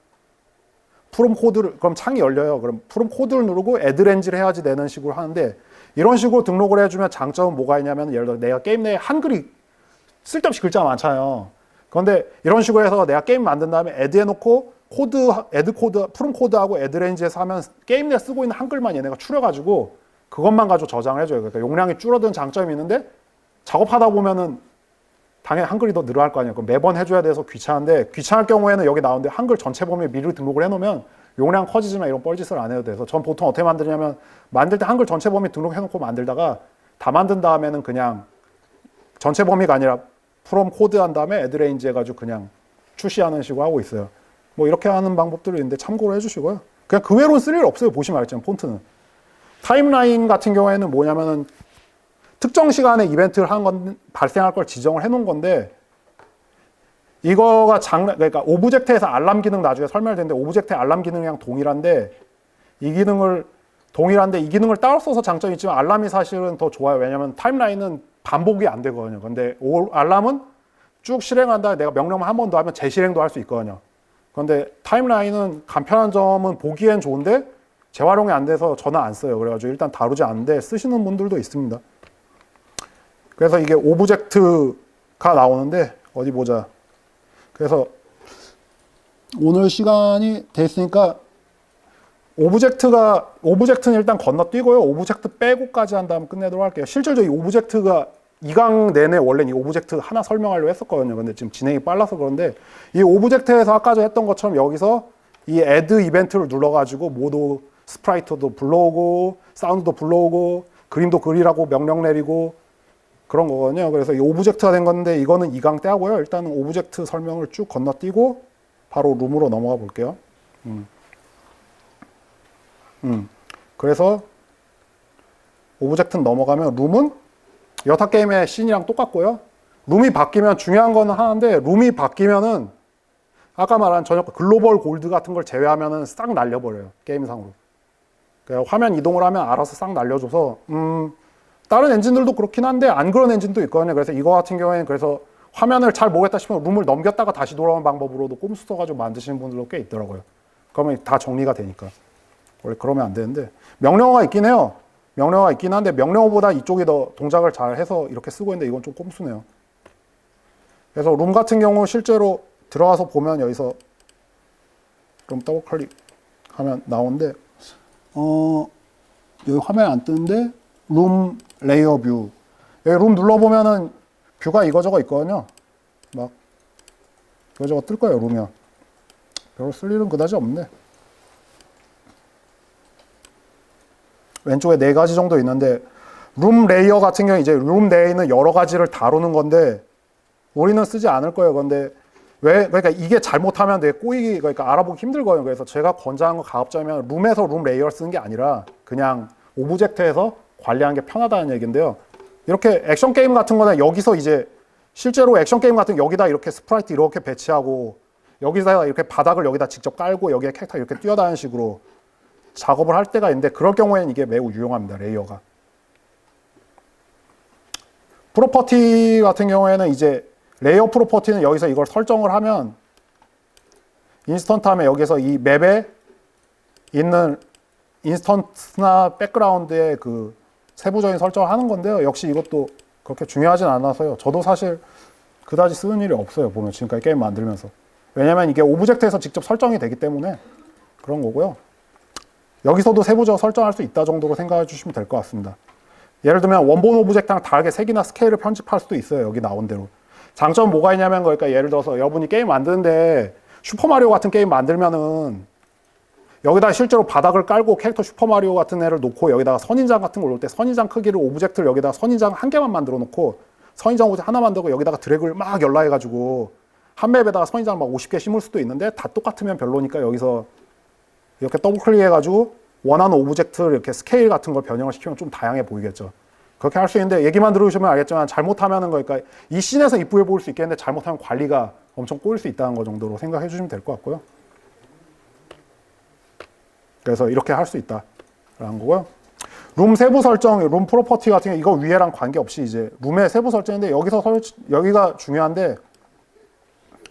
Speaker 1: 프롬 코드를 그럼 창이 열려요. 그럼 프롬 코드를 누르고 add 렌즈를 해야지 되는 식으로 하는데 이런 식으로 등록을 해주면 장점은 뭐가 있냐면 예를 들어 내가 게임 내에 한글이 쓸데없이 글자가 많잖아요. 그런데 이런 식으로 해서 내가 게임 만든 다음에 add 해놓고 코드, add 코드, 프롬 코드하고 add 렌즈에서 하면 게임 내에 쓰고 있는 한글만 얘네가 추려가지고 그것만 가지고 저장을 해줘요. 그러니까 용량이 줄어든 장점이 있는데 작업하다 보면은 당연히 한글이 더 늘어날 거 아니에요. 그럼 매번 해줘야 돼서 귀찮은데 귀찮을 경우에는 여기 나오는데 한글 전체 범위에 미리 등록을 해놓으면 용량 커지지만 이런 뻘짓을 안 해도 돼서 전 보통 어떻게 만드냐면 만들 때 한글 전체 범위 등록해놓고 만들다가 다 만든 다음에는 그냥 전체 범위가 아니라 프롬 코드 한 다음에 add range 해가지고 그냥 출시하는 식으로 하고 있어요. 뭐 이렇게 하는 방법들이 있는데 참고로 해주시고요. 그냥 그 외로는 쓸 일 없어요. 보시면 알겠지만 폰트는. 타임라인 같은 경우에는 뭐냐면은 특정 시간에 이벤트를 하는 건 발생할 걸 지정을 해놓은 건데 이거가 그러니까 오브젝트에서 알람 기능 나중에 설명되는데 오브젝트의 알람 기능이랑 동일한데 이 기능을 따로 써서 장점이 있지만 알람이 사실은 더 좋아요. 왜냐하면 타임라인은 반복이 안 되거든요. 근데 알람은 쭉 실행한다. 내가 명령만 한 번 더 하면 재실행도 할 수 있거든요. 그런데 타임라인은 간편한 점은 보기엔 좋은데 재활용이 안 돼서 저는 안 써요. 그래가지고 일단 다루지 않는데 쓰시는 분들도 있습니다. 그래서 이게 오브젝트가 나오는데 어디 보자. 그래서 오늘 시간이 됐으니까 오브젝트는 일단 건너뛰고요. 오브젝트 빼고까지 한 다음 끝내도록 할게요. 실제로 이 오브젝트가 2강 내내 원래는 이 오브젝트 하나 설명하려고 했었거든요. 근데 지금 진행이 빨라서 그런데 이 오브젝트에서 아까 전에 했던 것처럼 여기서 이 add 이벤트를 눌러가지고 모두 스프라이트도 불러오고 사운드도 불러오고 그림도 그리라고 명령 내리고 그런 거거든요. 그래서 이 오브젝트가 된 건데 이거는 2강 때 하고요. 일단은 오브젝트 설명을 쭉 건너뛰고 바로 룸으로 넘어가 볼게요. 그래서 오브젝트는 넘어가면 룸은 여타 게임의 씬이랑 똑같고요. 룸이 바뀌면 중요한 거는 하나인데 룸이 바뀌면은 아까 말한 저녁 글로벌 골드 같은 걸 제외하면은 싹 날려버려요. 게임상으로. 그러니까 화면 이동을 하면 알아서 싹 날려줘서 다른 엔진들도 그렇긴 한데 안 그런 엔진도 있거든요. 그래서 이거 같은 경우에는 그래서 화면을 잘 모르겠다 싶으면 룸을 넘겼다가 다시 돌아오는 방법으로도 꼼수 써가지고 만드시는 분들도 꽤 있더라고요. 그러면 다 정리가 되니까. 원래 그러면 안 되는데 명령어가 있긴 해요. 명령어가 있긴 한데 명령어보다 이쪽이 더 동작을 잘 해서 이렇게 쓰고 있는데 이건 좀 꼼수네요. 그래서 룸 같은 경우 실제로 들어가서 보면 여기서 룸 더블 클릭하면 나오는데 여기 화면에 안 뜨는데 룸 레이어 뷰 여기 룸 눌러보면은 뷰가 이거저거 있거든요. 막 이거저거 뜰 거예요. 룸이요. 별로 쓸 일은 그다지 없네. 왼쪽에 4가지 정도 있는데 룸 레이어 같은 경우 이제 룸 내에 있는 여러 가지를 다루는 건데 우리는 쓰지 않을 거예요. 근데 왜 그러니까 이게 잘못하면 되게 꼬이기 그러니까 알아보기 힘들거든요. 그래서 제가 권장한 거 가급적이면 룸에서 룸 레이어를 쓰는 게 아니라 그냥 오브젝트에서 관리하는 게 편하다는 얘기인데요. 이렇게 액션 게임 같은 거는 여기서 이제 실제로 액션 게임 같은 여기다 이렇게 스프라이트 이렇게 배치하고 여기다가 이렇게 바닥을 여기다 직접 깔고 여기에 캐릭터 이렇게 뛰어다니는 식으로 작업을 할 때가 있는데 그럴 경우에는 이게 매우 유용합니다. 레이어가. 프로퍼티 같은 경우에는 이제 레이어 프로퍼티는 여기서 이걸 설정을 하면 인스턴트 하면 여기서 이 맵에 있는 인스턴트나 백그라운드의 그 세부적인 설정을 하는 건데요. 역시 이것도 그렇게 중요하진 않아서요. 저도 사실 그다지 쓰는 일이 없어요. 보면 지금까지 게임 만들면서. 왜냐면 이게 오브젝트에서 직접 설정이 되기 때문에 그런 거고요. 여기서도 세부적으로 설정할 수 있다 정도로 생각해 주시면 될 것 같습니다. 예를 들면 원본 오브젝트랑 다르게 색이나 스케일을 편집할 수도 있어요. 여기 나온 대로. 장점은 뭐가 있냐면 그러니까 예를 들어서 여러분이 게임 만드는데 슈퍼마리오 같은 게임 만들면은 여기다 실제로 바닥을 깔고 캐릭터 슈퍼마리오 같은 애를 놓고 여기다가 선인장 같은 걸 놓을 때 선인장 크기를 오브젝트를 여기다가 선인장 한 개만 만들어 놓고 선인장 오브젝트 하나 만들고 여기다가 드래그를 막 열라해가지고 한 맵에다가 선인장 막 50개 심을 수도 있는데 다 똑같으면 별로니까 여기서 이렇게 더블 클릭해가지고 원하는 오브젝트를 이렇게 스케일 같은 걸 변형을 시키면 좀 다양해 보이겠죠. 그렇게 할 수 있는데 얘기만 들으시면 알겠지만 잘못하면은 그러니까 이 씬에서 이쁘게 보일 수 있겠는데 잘못하면 관리가 엄청 꼬일 수 있다는 거 정도로 생각해 주시면 될 것 같고요. 그래서 이렇게 할 수 있다라는 거고요. 룸 세부 설정, 룸 프로퍼티 같은 게 이거 위에랑 관계없이 이제 룸의 세부 설정인데 여기가 중요한데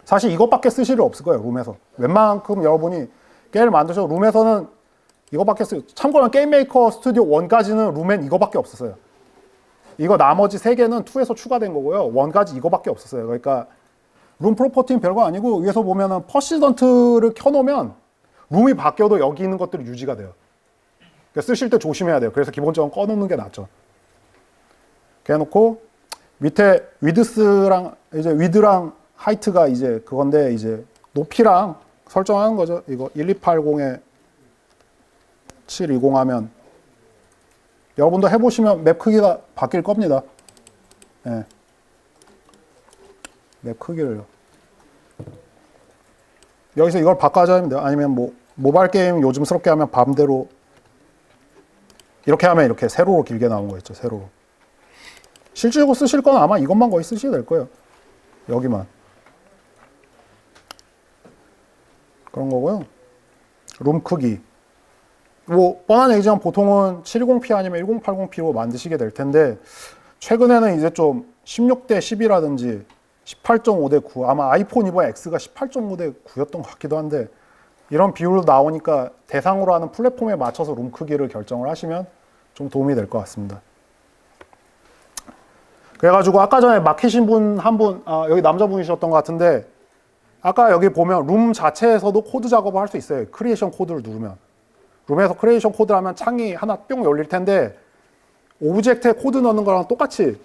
Speaker 1: 사실 이것밖에 쓰실 일 없을 거예요. 룸에서. 웬만큼 여러분이 게임을 만드셔도 룸에서는 이거밖에 참고로 게임 메이커 스튜디오 1까지는 룸엔 이거밖에 없었어요. 이거 나머지 3개는 2에서 추가된 거고요. 1까지 이거밖에 없었어요. 그러니까 룸 프로퍼티는 별거 아니고 위에서 보면은 퍼시던트를 켜놓으면 룸이 바뀌어도 여기 있는 것들이 유지가 돼요. 그러니까 쓰실 때 조심해야 돼요. 그래서 기본적으로 꺼놓는 게 낫죠. 이렇게 해놓고 밑에 위드스랑 이제 위드랑 하이트가 이제 그건데 이제 높이랑 설정하는 거죠. 이거 1280에 720 하면 여러분도 해보시면 맵 크기가 바뀔 겁니다. 네. 맵 크기를요. 여기서 이걸 바꿔줘야 됩니다. 아니면 뭐 모바일 게임 요즘스럽게 하면 밤대로 이렇게 하면 이렇게 세로로 길게 나온 거였죠. 세로로. 실질적으로 쓰실 건 아마 이것만 거의 쓰셔야 될 거예요. 여기만. 그런 거고요. 룸 크기. 뭐 뻔한 얘기지만 보통은 720p 아니면 1080p로 만드시게 될 텐데 최근에는 이제 좀 16대 10이라든지 18.5대 9 아마 아이폰 이번에 X가 18.5대 9였던 것 같기도 한데 이런 비율로 나오니까 대상으로 하는 플랫폼에 맞춰서 룸 크기를 결정을 하시면 좀 도움이 될 것 같습니다. 그래가지고 아까 전에 막히신 분 한 분 여기 남자분이셨던 것 같은데 아까 여기 보면 룸 자체에서도 코드 작업을 할 수 있어요. 크리에이션 코드를 누르면 룸에서 크리에이션 코드를 하면 창이 하나 뿅 열릴 텐데 오브젝트에 코드 넣는 거랑 똑같이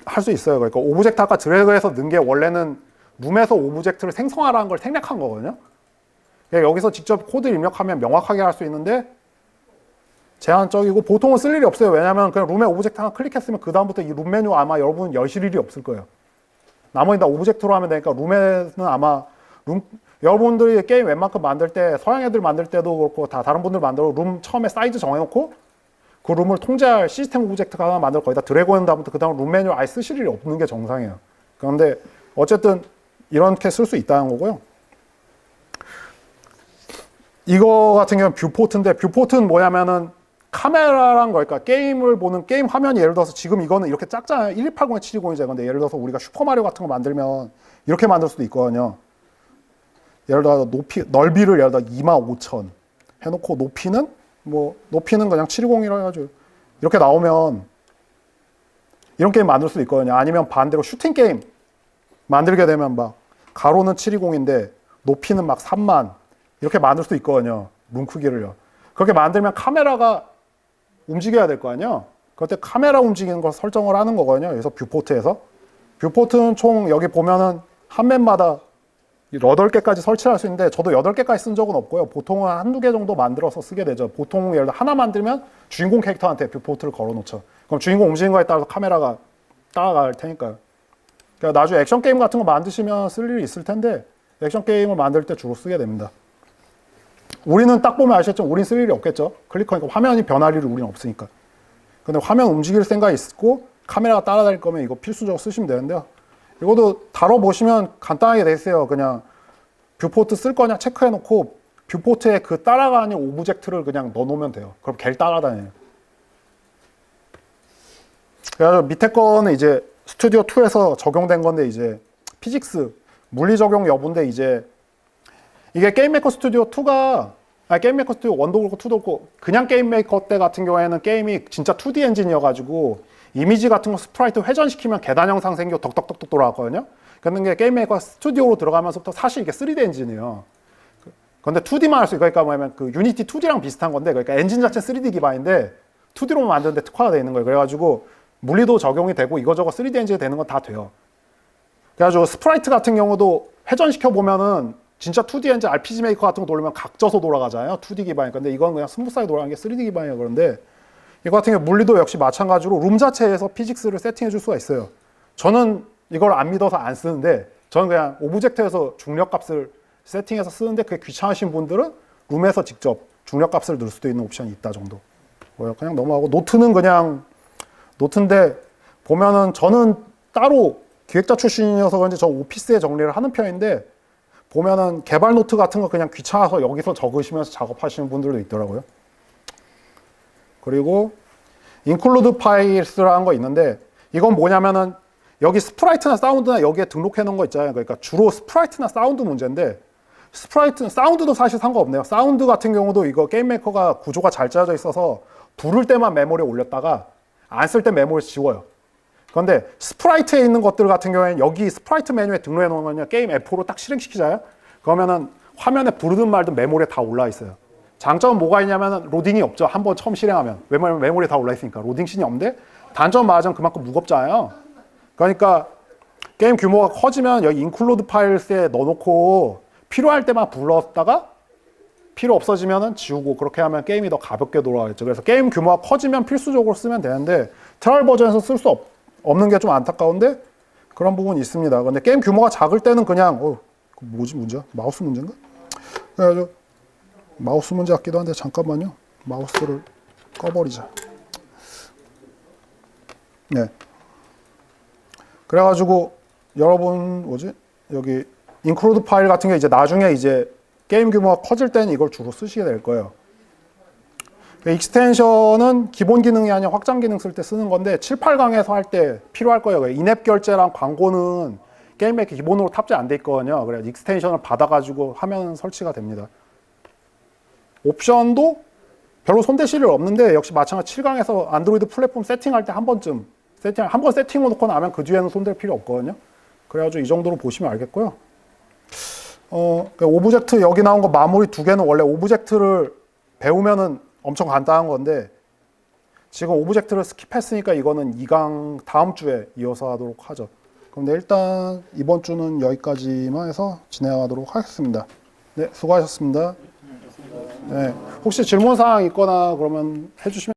Speaker 1: 할 수 있어요. 그러니까 오브젝트 아까 드래그해서 넣은 게 원래는 룸에서 오브젝트를 생성하라는 걸 생략한 거거든요. 그러니까 여기서 직접 코드 입력하면 명확하게 할 수 있는데 제한적이고 보통은 쓸 일이 없어요. 왜냐하면 그냥 룸에 오브젝트 하나 클릭했으면 그 다음부터 이 룸 메뉴 아마 여러분 여실 일이 없을 거예요. 나머지 다 오브젝트로 하면 되니까 룸에는 아마 여러분들이 게임 웬만큼 만들 때 서양 애들 만들 때도 그렇고 다 다른 분들 만들어 룸 처음에 사이즈 정해놓고 그 룸을 통제할 시스템 오브젝트가 하나 만들고 거기다 드래그 한 다음부터 그 다음 룸 메뉴 아예 쓰실 일이 없는 게 정상이에요. 그런데 어쨌든 이렇게 쓸 수 있다는 거고요. 이거 같은 경우는 뷰포트인데 뷰포트는 뭐냐면은 카메라랑 그러니까 게임을 보는 게임 화면이 예를 들어서 지금 이거는 이렇게 작잖아요. 1280에 720이죠. 근데 예를 들어서 우리가 슈퍼마리오 같은 거 만들면 이렇게 만들 수도 있거든요. 예를 들어 넓이를 예를 들어 25,000 해놓고 높이는 그냥 720이라 해가지고 이렇게 나오면 이런 게임 만들 수도 있거든요. 아니면 반대로 슈팅 게임 만들게 되면 막 가로는 720인데 높이는 막 3만 이렇게 만들 수도 있거든요. 룸 크기를요. 그렇게 만들면 카메라가 움직여야 될 거 아니에요. 그럴 때 카메라 움직이는 걸 설정을 하는 거거든요. 그래서 뷰포트에서. 뷰포트는 총 여기 보면은 한 맵마다 8개까지 설치할 수 있는데 저도 8개까지 쓴 적은 없고요. 보통은 한두 개 정도 만들어서 쓰게 되죠. 보통 예를 들어 하나 만들면 주인공 캐릭터한테 뷰포트를 걸어 놓죠. 그럼 주인공 움직이는 거에 따라서 카메라가 따라갈 테니까요. 그러니까 나중에 액션 게임 같은 거 만드시면 쓸 일이 있을 텐데 액션 게임을 만들 때 주로 쓰게 됩니다. 우리는 딱 보면 아시겠죠? 우린 쓸 일이 없겠죠? 클릭하니까 화면이 변할 일이 우리는 없으니까. 근데 화면 움직일 생각이 있고 카메라가 따라다닐 거면 이거 필수적으로 쓰시면 되는데요. 이것도 다뤄보시면 간단하게 돼 있어요. 그냥 뷰포트 쓸 거냐 체크해놓고 뷰포트에 그 따라가는 오브젝트를 그냥 넣어놓으면 돼요. 그럼 걔를 따라다녀요. 그래서 밑에 거는 이제 스튜디오 2에서 적용된 건데 이제 피직스 물리 적용 여부인데 이제 이게 게임 메이커 스튜디오 2가 게임 메이커 스튜디오 1도 그렇고 2도 그렇고 그냥 게임 메이커 때 같은 경우에는 게임이 진짜 2D 엔진이어가지고 이미지 같은 거 스프라이트 회전시키면 계단 형상 생겨 덕덕덕덕 돌아갔거든요. 근데 게임 메이커 스튜디오로 들어가면서부터 사실 이게 3D 엔진이에요. 근데 2D만 할 수 있고 그러니까 뭐냐면 그 유니티 2D랑 비슷한 건데 그러니까 엔진 자체 3D 기반인데 2D로만 만드는데 특화가 되어 있는 거예요. 그래가지고 물리도 적용이 되고 이거저거 3D 엔진이 되는 건 다 돼요. 그래가지고 스프라이트 같은 경우도 회전시켜 보면은 진짜 2D 엔진 RPG 메이커 같은 거 돌리면 각져서 돌아가잖아요. 2D 기반이니까. 근데 이건 그냥 스무스하게 돌아가는 게 3D 기반이에요. 그런데 이거 같은 경우 물리도 역시 마찬가지로 룸 자체에서 피직스를 세팅해 줄 수가 있어요. 저는 이걸 안 믿어서 안 쓰는데 저는 그냥 오브젝트에서 중력값을 세팅해서 쓰는데 그게 귀찮으신 분들은 룸에서 직접 중력값을 넣을 수도 있는 옵션이 있다 정도. 그냥 넘어가고 노트는 그냥 노트인데 보면은 저는 따로 기획자 출신이어서 그런지 저 오피스에 정리를 하는 편인데 보면은 개발 노트 같은 거 그냥 귀찮아서 여기서 적으시면서 작업하시는 분들도 있더라고요. 그리고 include files라는 거 있는데 이건 뭐냐면은 여기 스프라이트나 사운드나 여기에 등록해 놓은 거 있잖아요. 그러니까 주로 스프라이트나 사운드 문제인데 스프라이트, 사운드도 사실 상관없네요. 사운드 같은 경우도 이거 게임 메이커가 구조가 잘 짜져 있어서 부를 때만 메모리에 올렸다가 안 쓸 때 메모리 지워요. 그런데 스프라이트에 있는 것들 같은 경우에는 여기 스프라이트 메뉴에 등록해 놓으면 게임 F로 딱 실행시키잖아요. 그러면은 화면에 부르든 말든 메모리에 다 올라 있어요. 장점은 뭐가 있냐면 로딩이 없죠. 한번 처음 실행하면. 왜냐면 메모리에 다 올라 있으니까. 로딩 씬이 없는데 단점 맞으면 그만큼 무겁잖아요. 그러니까 게임 규모가 커지면 여기 include files에 넣어놓고 필요할 때만 불렀다가 필요 없어지면은 지우고 그렇게 하면 게임이 더 가볍게 돌아가겠죠. 그래서 게임 규모가 커지면 필수적으로 쓰면 되는데 트라이얼 버전에서 쓸 수 없는 게 좀 안타까운데 그런 부분이 있습니다. 근데 게임 규모가 작을 때는 그냥 뭐지 문제야? 마우스 문제인가? 그래가지고 마우스 문제 같기도 한데 잠깐만요. 마우스를 꺼버리자. 네. 그래가지고 여러분 여기 include 파일 같은 게 이제 나중에 이제 게임 규모가 커질 때는 이걸 주로 쓰시게 될 거예요. 익스텐션은 기본 기능이 아니라 확장 기능 쓸 때 쓰는 건데 7, 8강에서 할 때 필요할 거예요. 인앱 결제랑 광고는 게임 메이커 기본으로 탑재 안 돼 있거든요. 그래서 익스텐션을 받아가지고 하면 설치가 됩니다. 옵션도 별로 손대실 일 없는데 역시 마찬가지 7강에서 안드로이드 플랫폼 세팅할 때 한 번쯤 한 번 세팅해 놓고 나면 그 뒤에는 손댈 필요 없거든요. 그래가지고 이 정도로 보시면 알겠고요. 오브젝트 여기 나온 거 마무리 2개는 원래 오브젝트를 배우면은 엄청 간단한 건데 지금 오브젝트를 스킵했으니까 이거는 2강 다음 주에 이어서 하도록 하죠. 그럼 네, 일단 이번 주는 여기까지만 해서 진행하도록 하겠습니다. 네, 수고하셨습니다. 네, 혹시 질문사항 있거나 그러면 해주시면